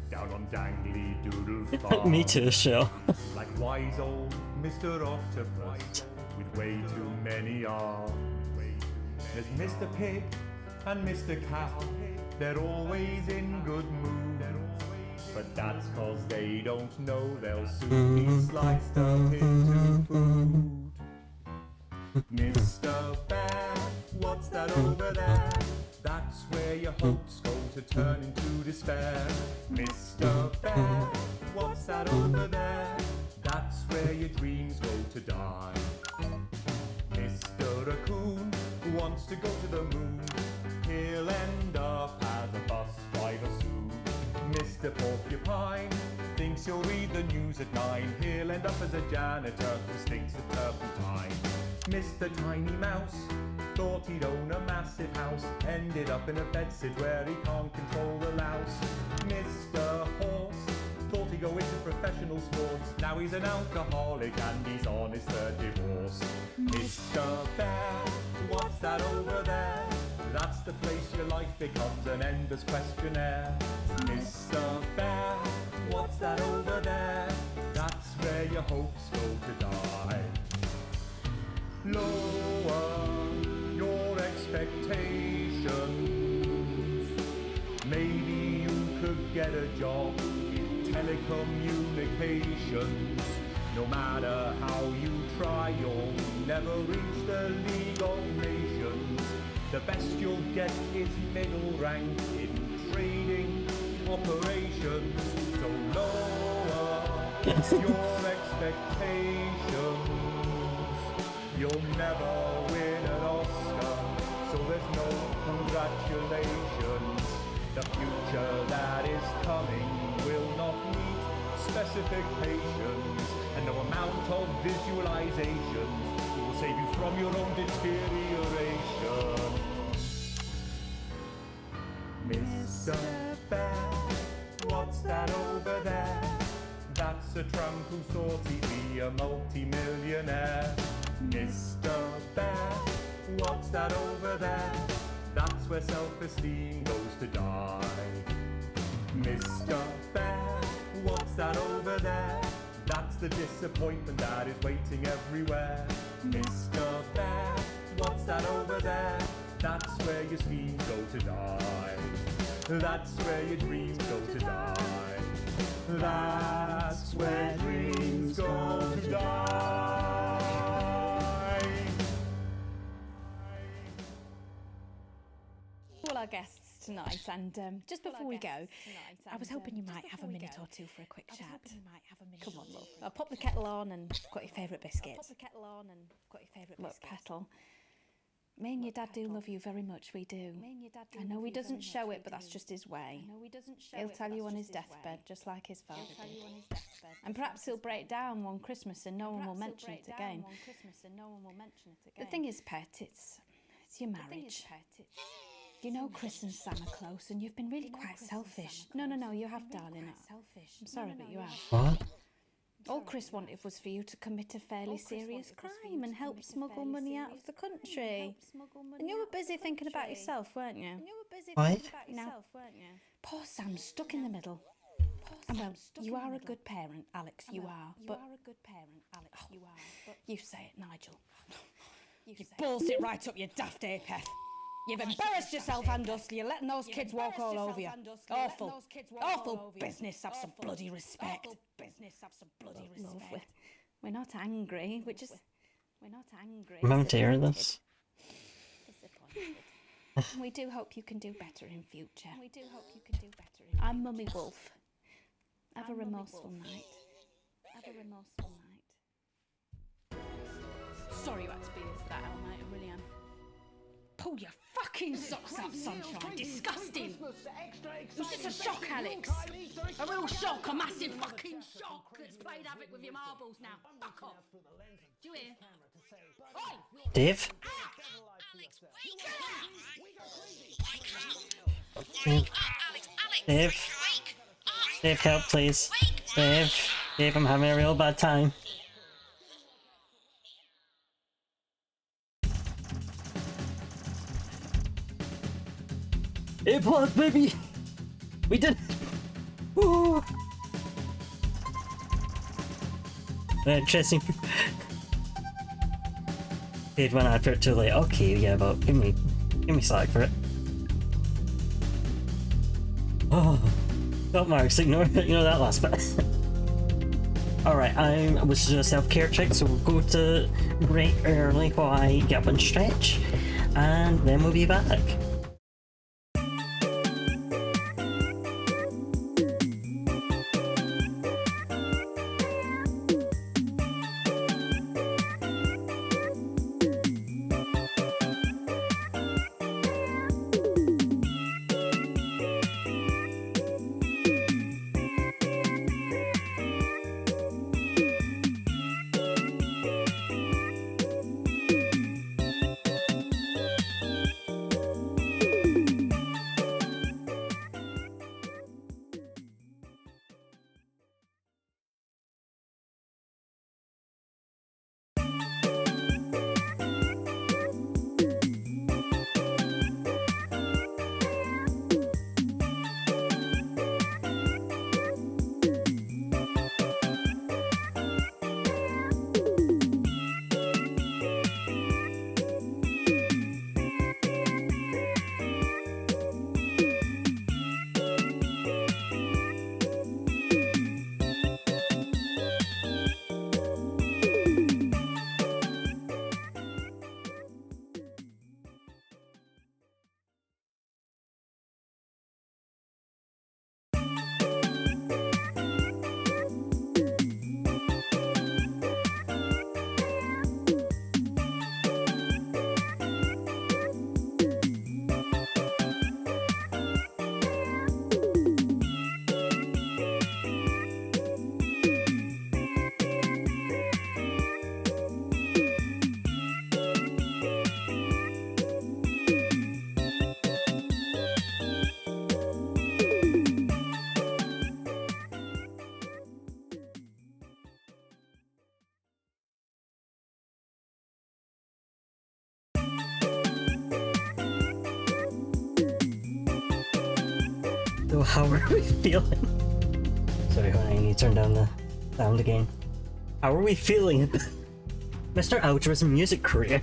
down on dangly doodle farm. Me too, Shell. Like wise old Mr. Octopus with way too many arms. There's Mr. Pig and Mr. Cow. They're always in good mood. But that's 'cause they don't know they'll soon be sliced up into food. Mr. Bear, what's that over there? That's where your hopes go to turn into despair. Mr. Bear, what's that over there? That's where your dreams go to die. Mr. Raccoon wants to go to the moon. He'll end up as a bus driver soon. Mr. Porcupine thinks he'll read the news at 9. He'll end up as a janitor who stinks of turpentine. Mr. Tiny Mouse thought he'd own a massive house, ended up in a bedsit where he can't control the louse. Mr. Horse thought he'd go into professional sports, now he's an alcoholic and he's on his third divorce. Mr. Bear, what's that over there? That's the place your life becomes an endless questionnaire. Mr. Bear, what's that over there? That's where your hopes go to die. Lower your expectations. Maybe you could get a job in telecommunications. No matter how you try, you'll never reach the League of Nations. The best you'll get is middle rank in trading operations. So lower your expectations. You'll never win an Oscar, so there's no congratulations. The future that is coming will not meet specifications, and no amount of visualizations will save you from your own deterioration. Mr. Bear, what's that over there? That's a tramp who thought he'd be a multi-millionaire. Mr. Bear, what's that over there? That's where self-esteem goes to die. Mr. Bear, what's that over there? That's the disappointment that is waiting everywhere. Mr. Bear, what's that over there? That's where your schemes go to die. That's where your dreams go to die. That's where dreams go to die. All our guests tonight, and just before we go, I was hoping you might have a minute or two for a quick chat. Come on, love. I'll pop the kettle on and got your favourite biscuits. Look, Petal, me and your dad do love you very much, we do. I know he doesn't show it, but that's just his way. He'll tell you on his deathbed, just like his father did. And perhaps he'll break down one Christmas and no one will mention it again. The thing is, Pet, it's your marriage. You know Chris and Sam are close, and you've been really quite selfish. No, you have, darling. I'm sorry, but you have. What? All Chris wanted was for you to commit a fairly serious crime and help smuggle money out of the country. And you were busy thinking about yourself, weren't you? What? Now, poor Sam's stuck in the middle. And well, you are a good parent, Alex, you are. But you say it, Nigel. You ballsed it right up your daft Apeth. You've embarrassed yourself and us. You're letting those kids walk all over you. Awful business. Have some bloody respect. Love, we're not angry. We're not angry. Mum, to hear this. Disappointed. We do hope you can do better in future. I'm Mummy Wolf. Have a remorseful night. Sorry you had to be here for that, Al, mate. I really am. Pull your fucking socks up, sunshine. Disgusting. It was just a shock, Alex. A real shock. A massive fucking shock that's played havoc with your marbles now. Fuck off. Do you hear? Oi! Dave? Dave? Dave, help, please. Dave? Dave, I'm having a real bad time. A+, baby! We did it! Woo! Interesting. Paid one advert too late. Okay, yeah, but give me slack for it. Oh, got marks. Ignore that last bit. Alright, I was doing a self-care check, so we'll go to break early while I get up and stretch, and then we'll be back. So how are we feeling? Sorry, honey, I need to turn down the sound again. How are we feeling? Mr. Aldra's music career.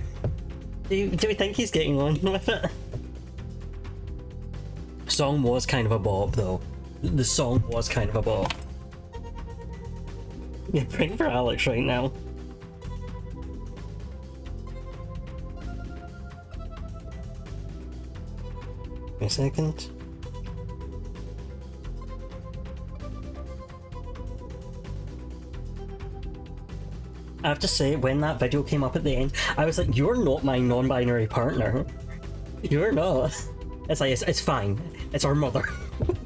Do we think he's getting on with it? Song was kind of a bop though. The song was kind of a bop. Yeah, praying for Alex right now. Wait a second. I have to say, when that video came up at the end, I was like, you're not my non-binary partner. You're not. It's like, it's fine. It's our mother.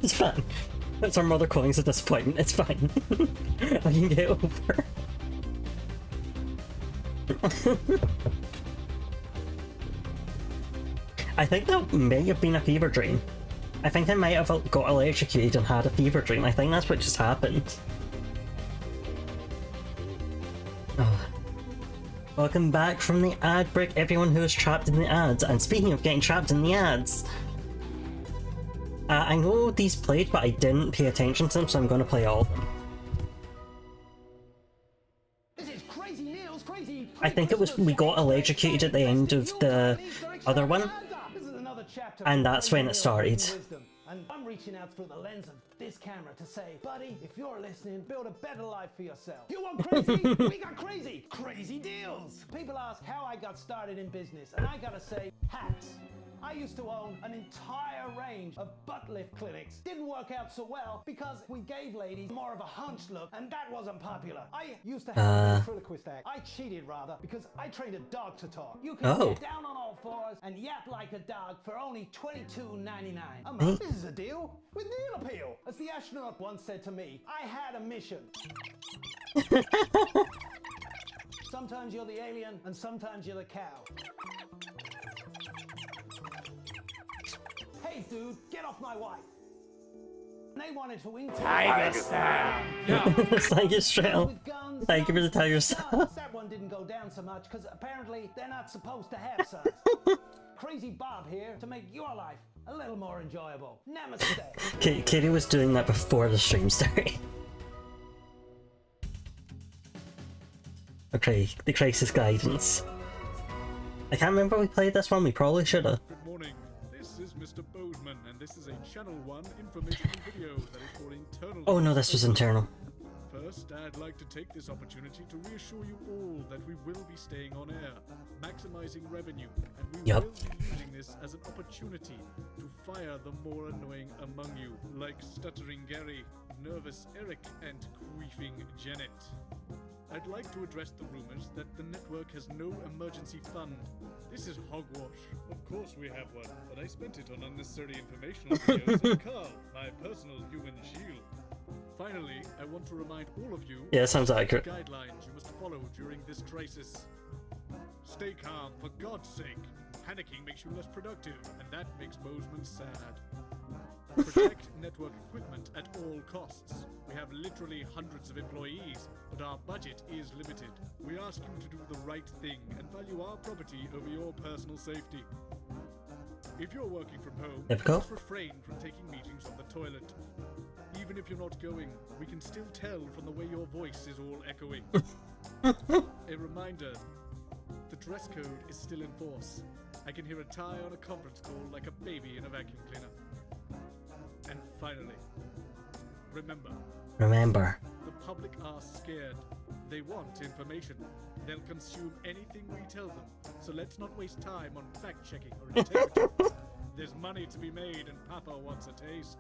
It's fine. It's our mother calling us a disappointment. It's fine. I can get over. I think that may have been a fever dream. I think I might have got electrocuted and had a fever dream. I think that's what just happened. Oh. Welcome back from the ad break, everyone who is trapped in the ads. And speaking of getting trapped in the ads, I know these played, but I didn't pay attention to them, so I'm going to play all of them. I think it was we got electrocuted at the end of the other one, and that's when it started. I'm reaching out through the lens of this camera to say, buddy, if you're listening, build a better life for yourself. You want crazy? We got crazy deals. People ask how I got started in business, and I gotta say, hats. I used to own an entire range of butt lift clinics. Didn't work out so well because we gave ladies more of a hunched look, and that wasn't popular. I used to have a ventriloquist act. I cheated rather because I trained a dog to talk. You can get down on all fours and yap like a dog for only $22.99 a month. This is a deal with deal appeal. As the astronaut once said to me, I had a mission. Sometimes you're the alien and sometimes you're the cow. Hey dude, get off my wife. They wanted to win Tiger Style. Tiger Style. Thank you for the Tiger Style. That one didn't go down so much because apparently they're not supposed to have sons. Crazy Bob here to make your life a little more enjoyable. Namaste. Katie was doing that before the stream started. Okay, the Crisis Guidance. I can't remember if we played this one, we probably should have. Good morning. This is Mr. Bozeman, and this is a Channel 1 informational video that is for internal... Oh no, this was internal. First, I'd like to take this opportunity to reassure you all that we will be staying on air, maximizing revenue, and we will be using this as an opportunity to fire the more annoying among you, like Stuttering Gary, Nervous Eric, and Queefing Janet. I'd like to address the rumors that the network has no emergency fund. This is hogwash. Of course we have one, but I spent it on unnecessary informational videos and Carl, my personal human shield. Finally, I want to remind all of you Yeah, sounds accurate. the guidelines you must follow during this crisis. Stay calm, for God's sake. Panicking makes you less productive, and that makes Bozeman sad. Protect network equipment at all costs. We have literally hundreds of employees, but our budget is limited. We ask you to do the right thing and value our property over your personal safety. If you're working from home, just refrain from taking meetings on the toilet. Even if you're not going, we can still tell from the way your voice is all echoing. A reminder, the dress code is still in force. I can hear a tie on a conference call like a baby in a vacuum cleaner. And finally, remember, the public are scared. They want information. They'll consume anything we tell them. So let's not waste time on fact-checking or integrity. There's money to be made and Papa wants a taste.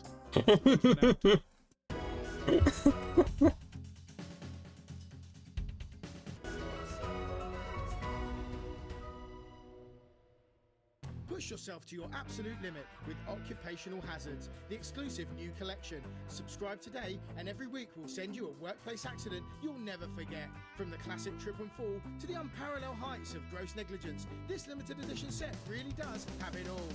Push yourself to your absolute limit with Occupational Hazards, the exclusive new collection. Subscribe today, and every week we'll send you a workplace accident you'll never forget. From the classic trip and fall to the unparalleled heights of gross negligence, this limited edition set really does have it all.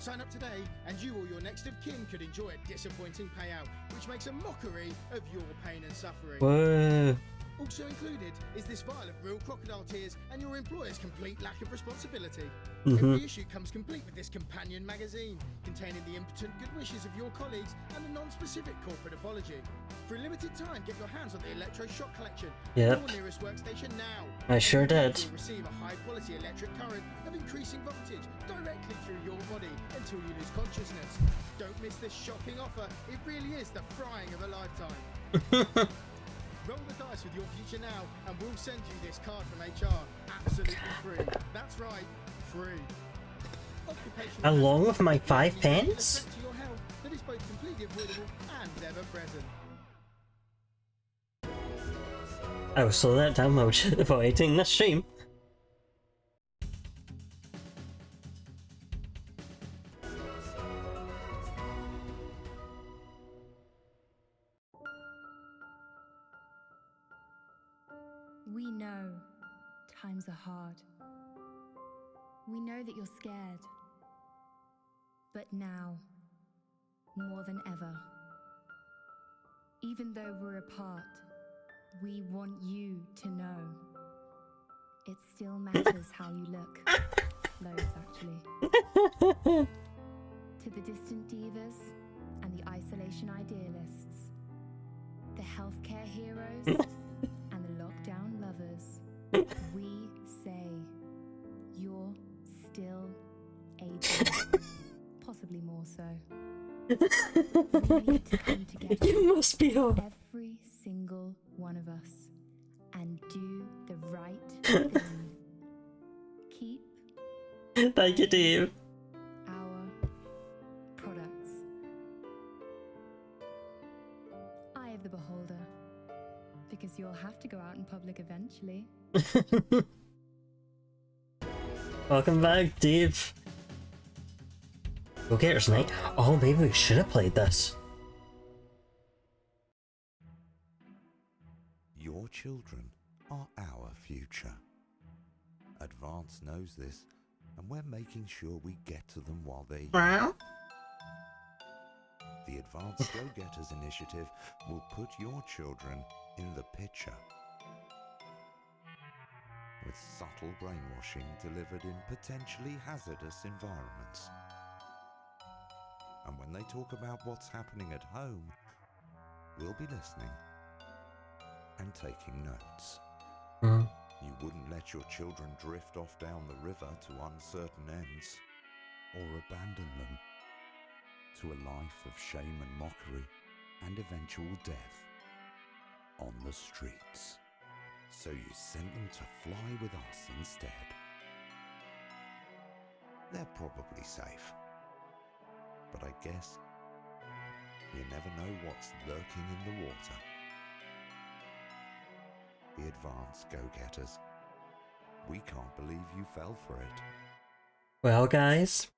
Sign up today, and you or your next of kin could enjoy a disappointing payout, which makes a mockery of your pain and suffering. Whoa. Also included is this vial of real crocodile tears and your employer's complete lack of responsibility. Every issue comes complete with this companion magazine, containing the impotent good wishes of your colleagues and a non-specific corporate apology. For a limited time, get your hands on the electroshock collection at your nearest workstation now. I sure did. You'll receive a high-quality electric current of increasing voltage directly through your body until you lose consciousness. Don't miss this shocking offer. It really is the frying of a lifetime. Roll the dice with your future now, and we'll send you this card from HR absolutely free. That's right, free. Along with my 5 pence? To your health that is both completely avoidable and ever present. I will slow that down while avoiding the stream. We know times are hard. We know that you're scared. But now, more than ever, even though we're apart, we want you to know it still matters how you look. Loads, actually. To the distant divas and the isolation idealists, the healthcare heroes and the lockdown lovers, we say you're still aging. Possibly more so. We need to come together. You must be on. Every single one of us. And do the right thing. Keep Thank you, Dave. our products. Eye of the beholder. Because you'll have to go out in public eventually. Welcome back, Dave. Go Getters Night. Oh, maybe we should have played this. Your children are our future. Advance knows this, and we're making sure we get to them while they're young. The Advanced Go-Getters initiative will put your children in the picture. With subtle brainwashing delivered in potentially hazardous environments. And when they talk about what's happening at home, we'll be listening and taking notes. You wouldn't let your children drift off down the river to uncertain ends, or abandon them to a life of shame and mockery and eventual death on the streets. So you sent them to fly with us instead. They're probably safe, but I guess you never know what's lurking in the water. The Advanced Go-Getters. We can't believe you fell for it. Well, guys.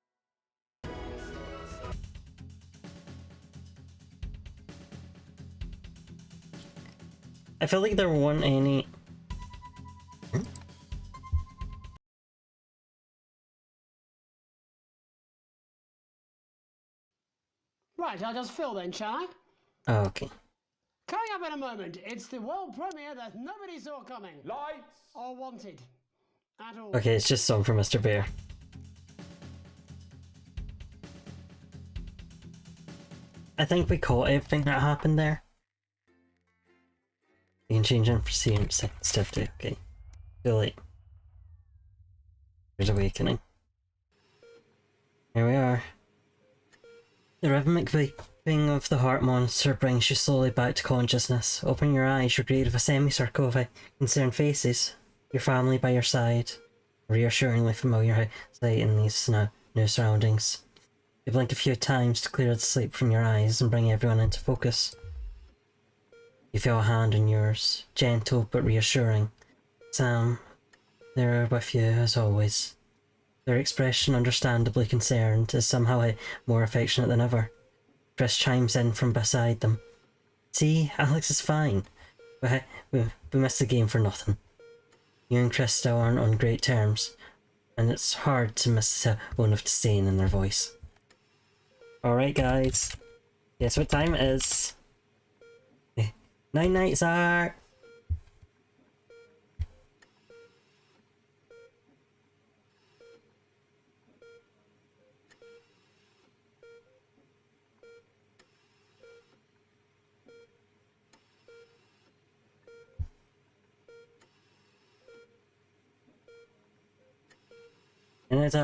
I feel like there weren't any... Right, I'll just fill then, shall I? Oh, okay. Coming up in a moment, it's the world premiere that nobody saw coming. Lights! Or wanted. At all. Okay, it's just song for Mr. Bear. I think we caught everything that happened there. You can change unforeseen sensitivity, okay. Too late. Here's Awakening. Here we are. The rhythmic beating of the heart monster brings you slowly back to consciousness. Open your eyes, you're greeted with a semicircle of concerned faces. Your family by your side. Reassuringly familiar sight in these new surroundings. You blink a few times to clear the sleep from your eyes and bring everyone into focus. You feel a hand in yours, gentle but reassuring. Sam, they're with you as always. Their expression, understandably concerned, is somehow more affectionate than ever. Chris chimes in from beside them. See, Alex is fine. We missed the game for nothing. You and Chris still aren't on great terms, and it's hard to miss the tone of disdain in their voice. Alright guys, guess what time it is? Night night, Zar! And it's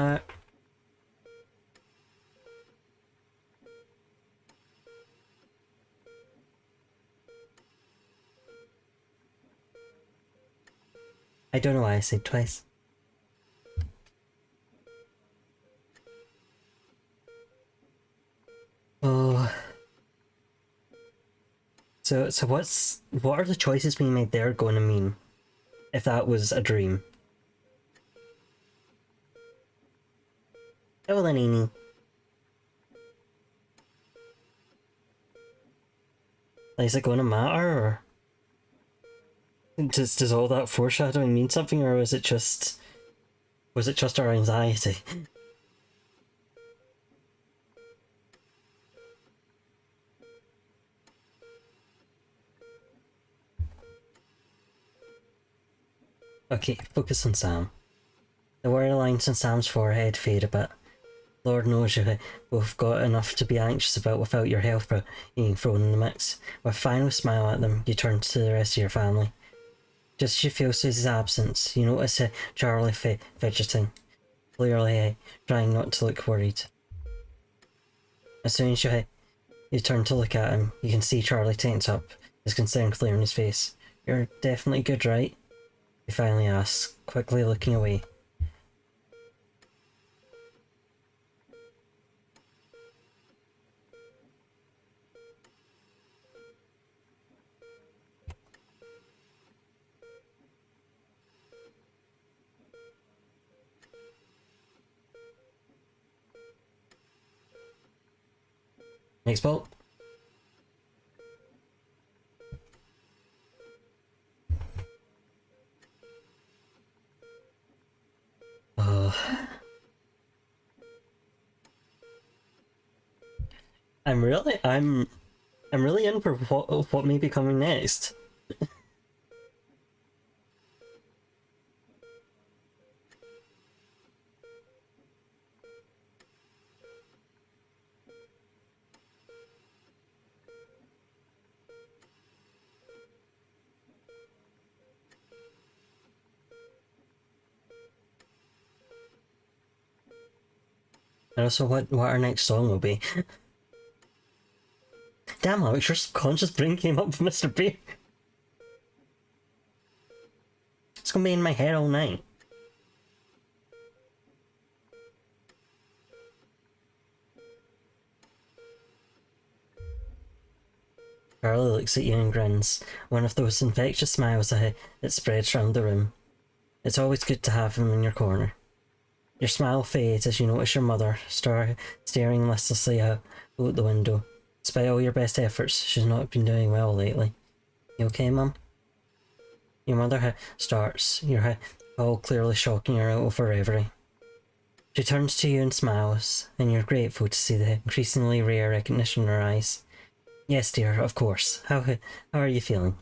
I don't know why I said twice. Oh. So what are the choices we made there going to mean? If that was a dream? Oh, then Amy. Is it going to matter, or does all that foreshadowing mean something, or was it just our anxiety? Okay, focus on Sam. The worry lines on Sam's forehead fade a bit. Lord knows you both got enough to be anxious about without your health being thrown in the mix. With a final smile at them, you turn to the rest of your family. Just as you feel Susie's absence, you notice Charlie fidgeting, clearly trying not to look worried. As soon as you You turn to look at him. You can see Charlie tense up, his concern clear in his face. You're definitely good, right? He finally asks, quickly looking away. Next bolt. I'm really in for what may be coming next. And also what our next song will be. Damn, Alex, your subconscious brain came up with Mr. B. It's gonna be in my head all night. Charlie looks at you and grins, one of those infectious smiles that spreads round the room. It's always good to have him in your corner. Your smile fades as you notice your mother staring listlessly out the window. Despite all your best efforts, she's not been doing well lately. You okay, Mum? Your mother starts, your call clearly shocking her out of her reverie. She turns to you and smiles, and you're grateful to see the increasingly rare recognition in her eyes. Yes, dear, of course. How are you feeling?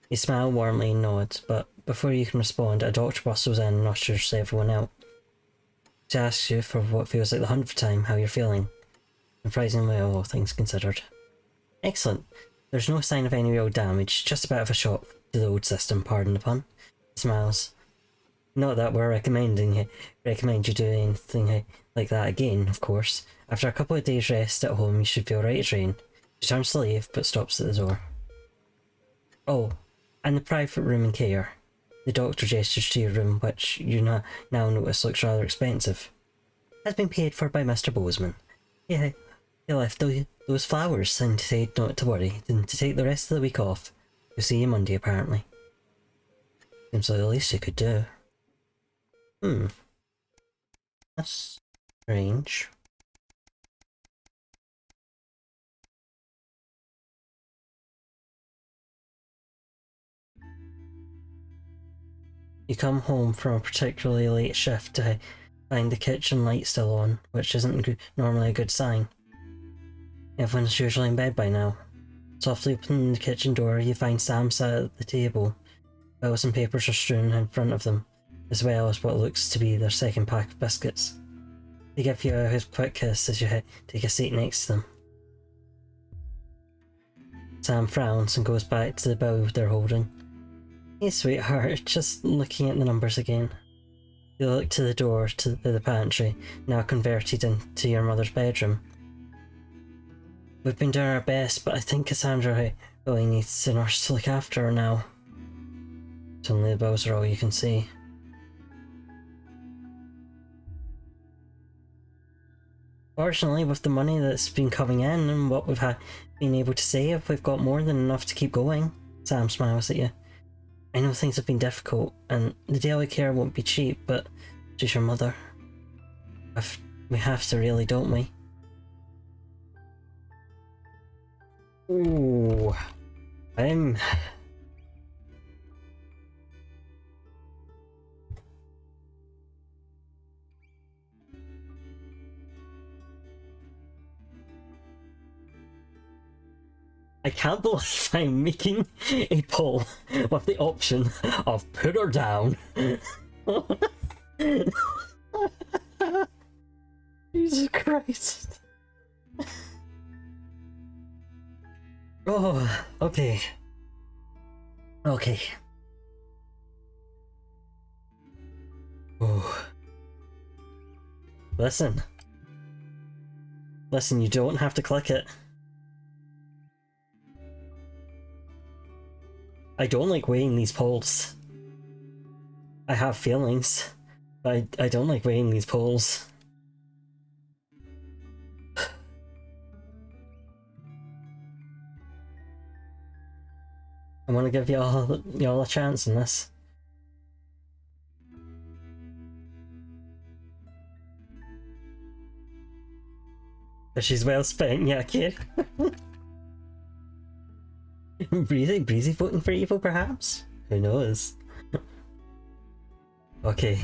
You smile warmly and nod, but before you can respond, a doctor bustles in and ushers everyone out. She asks you for what feels like the 100th time how you're feeling. Surprisingly, all things considered. Excellent. There's no sign of any real damage, just a bit of a shock to the old system, pardon the pun. He smiles. Not that we're recommend you do anything like that again, of course. After a couple of days rest at home, you should feel right as rain. She turns to leave, but stops at the door. Oh, and the private room and care. The doctor gestures to your room, which you now notice looks rather expensive. Has been paid for by Mr. Bozeman. Yeah, he left those flowers and said not to worry, and to take the rest of the week off. You'll see you Monday, apparently. Seems like the least you could do. That's strange. You come home from a particularly late shift to find the kitchen light still on, which isn't normally a good sign. Everyone's usually in bed by now. Softly opening the kitchen door, you find Sam sat at the table. Bills and papers are strewn in front of them, as well as what looks to be their second pack of biscuits. They give you a quick kiss as you take a seat next to them. Sam frowns and goes back to the bill they're holding. Hey sweetheart, just looking at the numbers again. You look to the door to the pantry, now converted into your mother's bedroom. We've been doing our best, but I think Cassandra really needs a nurse to look after her now. Suddenly the bills are all you can see. Fortunately, with the money that's been coming in and what we've been able to save, we've got more than enough to keep going. Sam smiles at you. I know things have been difficult, and the daily care won't be cheap, but she's your mother. We have to really, don't we? Ooh. I can't believe I'm making a poll with the option of put her down. Jesus Christ. Oh, okay. Okay. Oh. Listen, you don't have to click it. I don't like weighing these polls. I have feelings, but I don't like weighing these polls. I want to give y'all a chance in this. But she's well spent, yeah, kid. Breezy voting for evil, perhaps? Who knows? Okay.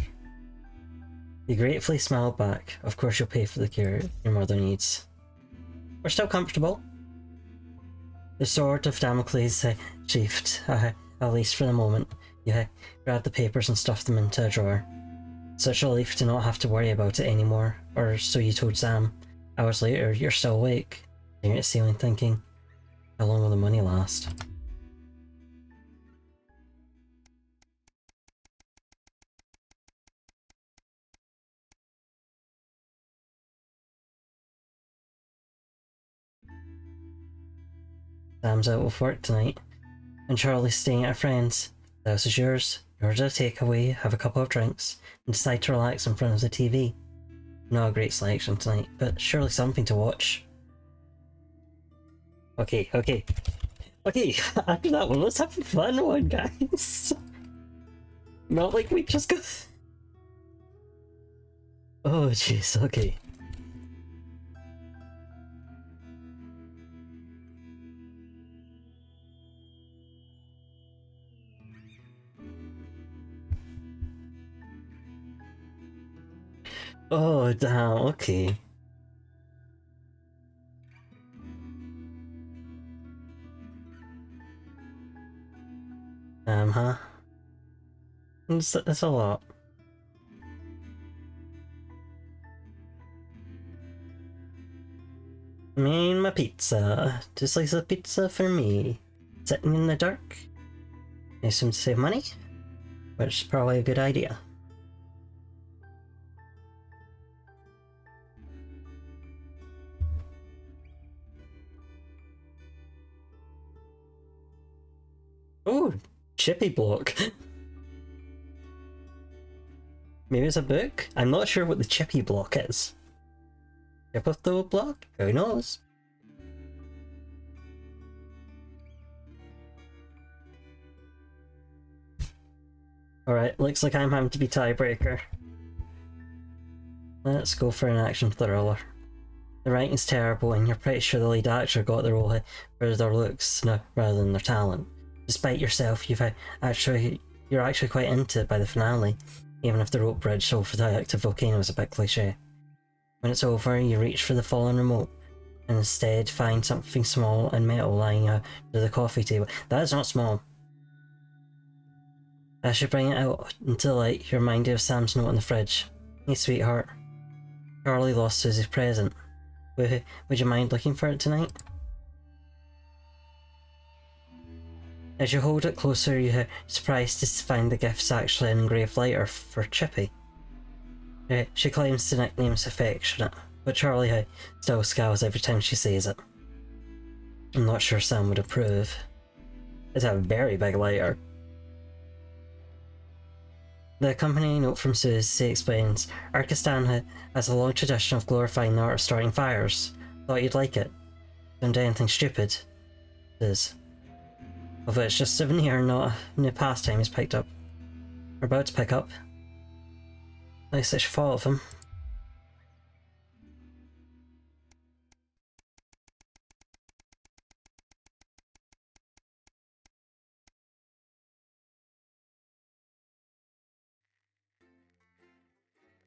He gratefully smiled back. Of course you'll pay for the care your mother needs. We're still comfortable. The sword of Damocles sheathed, at least for the moment. You grabbed the papers and stuffed them into a drawer. Such a relief to not have to worry about it anymore, or so you told Sam. Hours later, you're still awake, staring at the ceiling thinking, how long will the money last? Sam's out of work tonight, and Charlie's staying at a friend's. The house is yours. You order a takeaway, have a couple of drinks, and decide to relax in front of the TV. Not a great selection tonight, but surely something to watch. Okay. After that one, let's have a fun one, guys. Not like we just got... Oh, jeez, okay. Oh, damn, okay. Huh? It's a lot. I mean, my pizza. 2 slices of pizza for me. Sitting in the dark. I assume to save money, which is probably a good idea. Oh, chippy block. Maybe it's a book? I'm not sure what the chippy block is. Chip of the block? Who knows? Alright, looks like I'm having to be tiebreaker. Let's go for an action thriller. The writing's terrible and you're pretty sure the lead actor got the role for their looks rather than their talent. Despite yourself, you're actually quite into it by the finale, even if the rope bridge over the active volcano is a bit cliche. When it's over, you reach for the fallen remote, and instead find something small and metal lying under the coffee table. That is not small. As you bring it out into light, you're reminded of Sam's note in the fridge. Hey sweetheart, Charlie lost Susie's present. Would you mind looking for it tonight? As you hold it closer, you're surprised to find the gift's actually an engraved letter for Chippy. She claims the nickname's affectionate, but Charlie still scowls every time she says it. I'm not sure Sam would approve. It's a very big letter. The accompanying note from Susie explains, Arkistan has a long tradition of glorifying the art of starting fires. Thought you'd like it. Don't do anything stupid. It is. Although it's just a souvenir, not a new pastime he's picked up. We're about to pick up. Like such fault of him.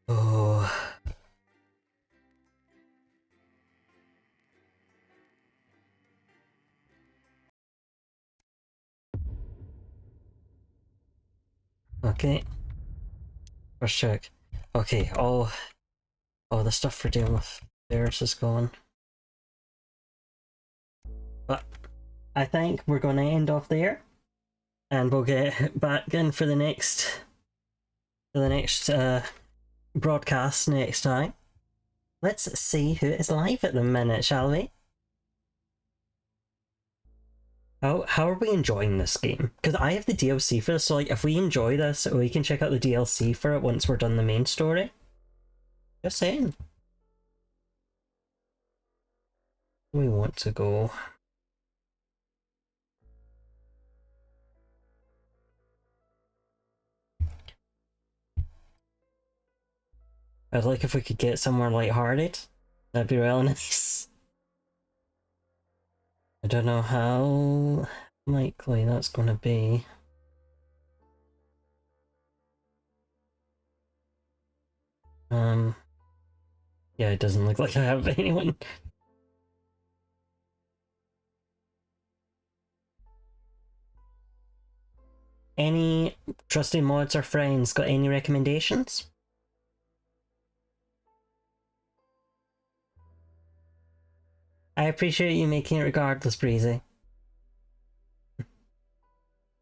Oh. Okay. First check. Okay, all the stuff for dealing with theirs is gone. But I think we're going to end off there, and we'll get back in for the next broadcast next time. Let's see who is live at the minute, shall we? How are we enjoying this game? Because I have the DLC for this, so like if we enjoy this, we can check out the DLC for it once we're done the main story. Just saying. We want to go. I'd like if we could get somewhere lighthearted. That'd be real nice. I don't know how likely that's gonna be. Yeah, it doesn't look like I have anyone. Any trusted mods or friends got any recommendations? I appreciate you making it regardless, Breezy.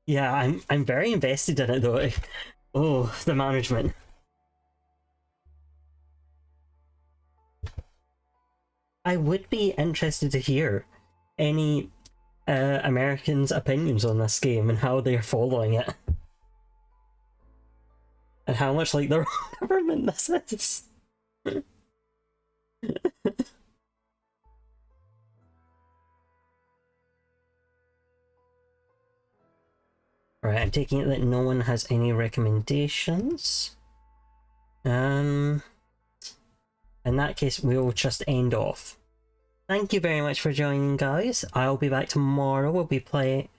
Yeah, I'm very invested in it though. Oh, the management. I would be interested to hear any Americans' opinions on this game and how they're following it. And how much like their government this is. Right, I'm taking it that no one has any recommendations. In that case, we'll just end off. Thank you very much for joining, guys. I'll be back tomorrow. We'll be playing...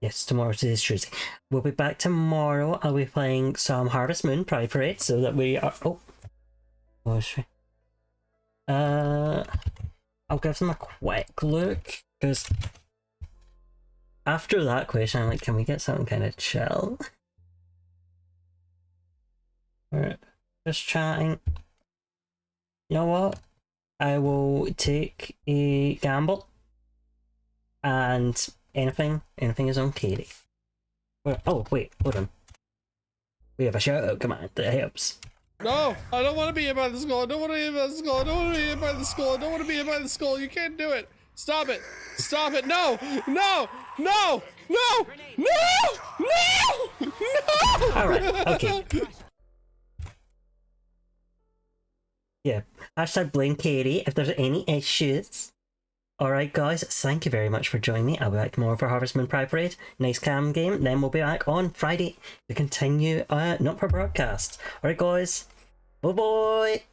Yes, tomorrow is Tuesday. We'll be back tomorrow. I'll be playing some Harvest Moon Pride Parade so that we are... Oh. Gosh. I'll give them a quick look, because... After that question, I'm like, can we get something kind of chill? Alright, just chatting. You know what? I will take a gamble. And anything is on Katie. Oh, wait, hold on. We have a shout out command that helps. No, I don't want to be here by the skull. I don't want to be here by the skull. I don't want to be here by the skull. I don't want to be here by the skull. You can't do it. Stop it. Stop it. No, no, no, no, no, no, no. Alright, okay. Yeah, hashtag blame Katie if there's any issues. Alright guys, thank you very much for joining me. I'll be back tomorrow for Harvest Moon Pride Parade. Nice cam game. Then we'll be back on Friday to continue Not For Broadcast. Alright guys, bye bye.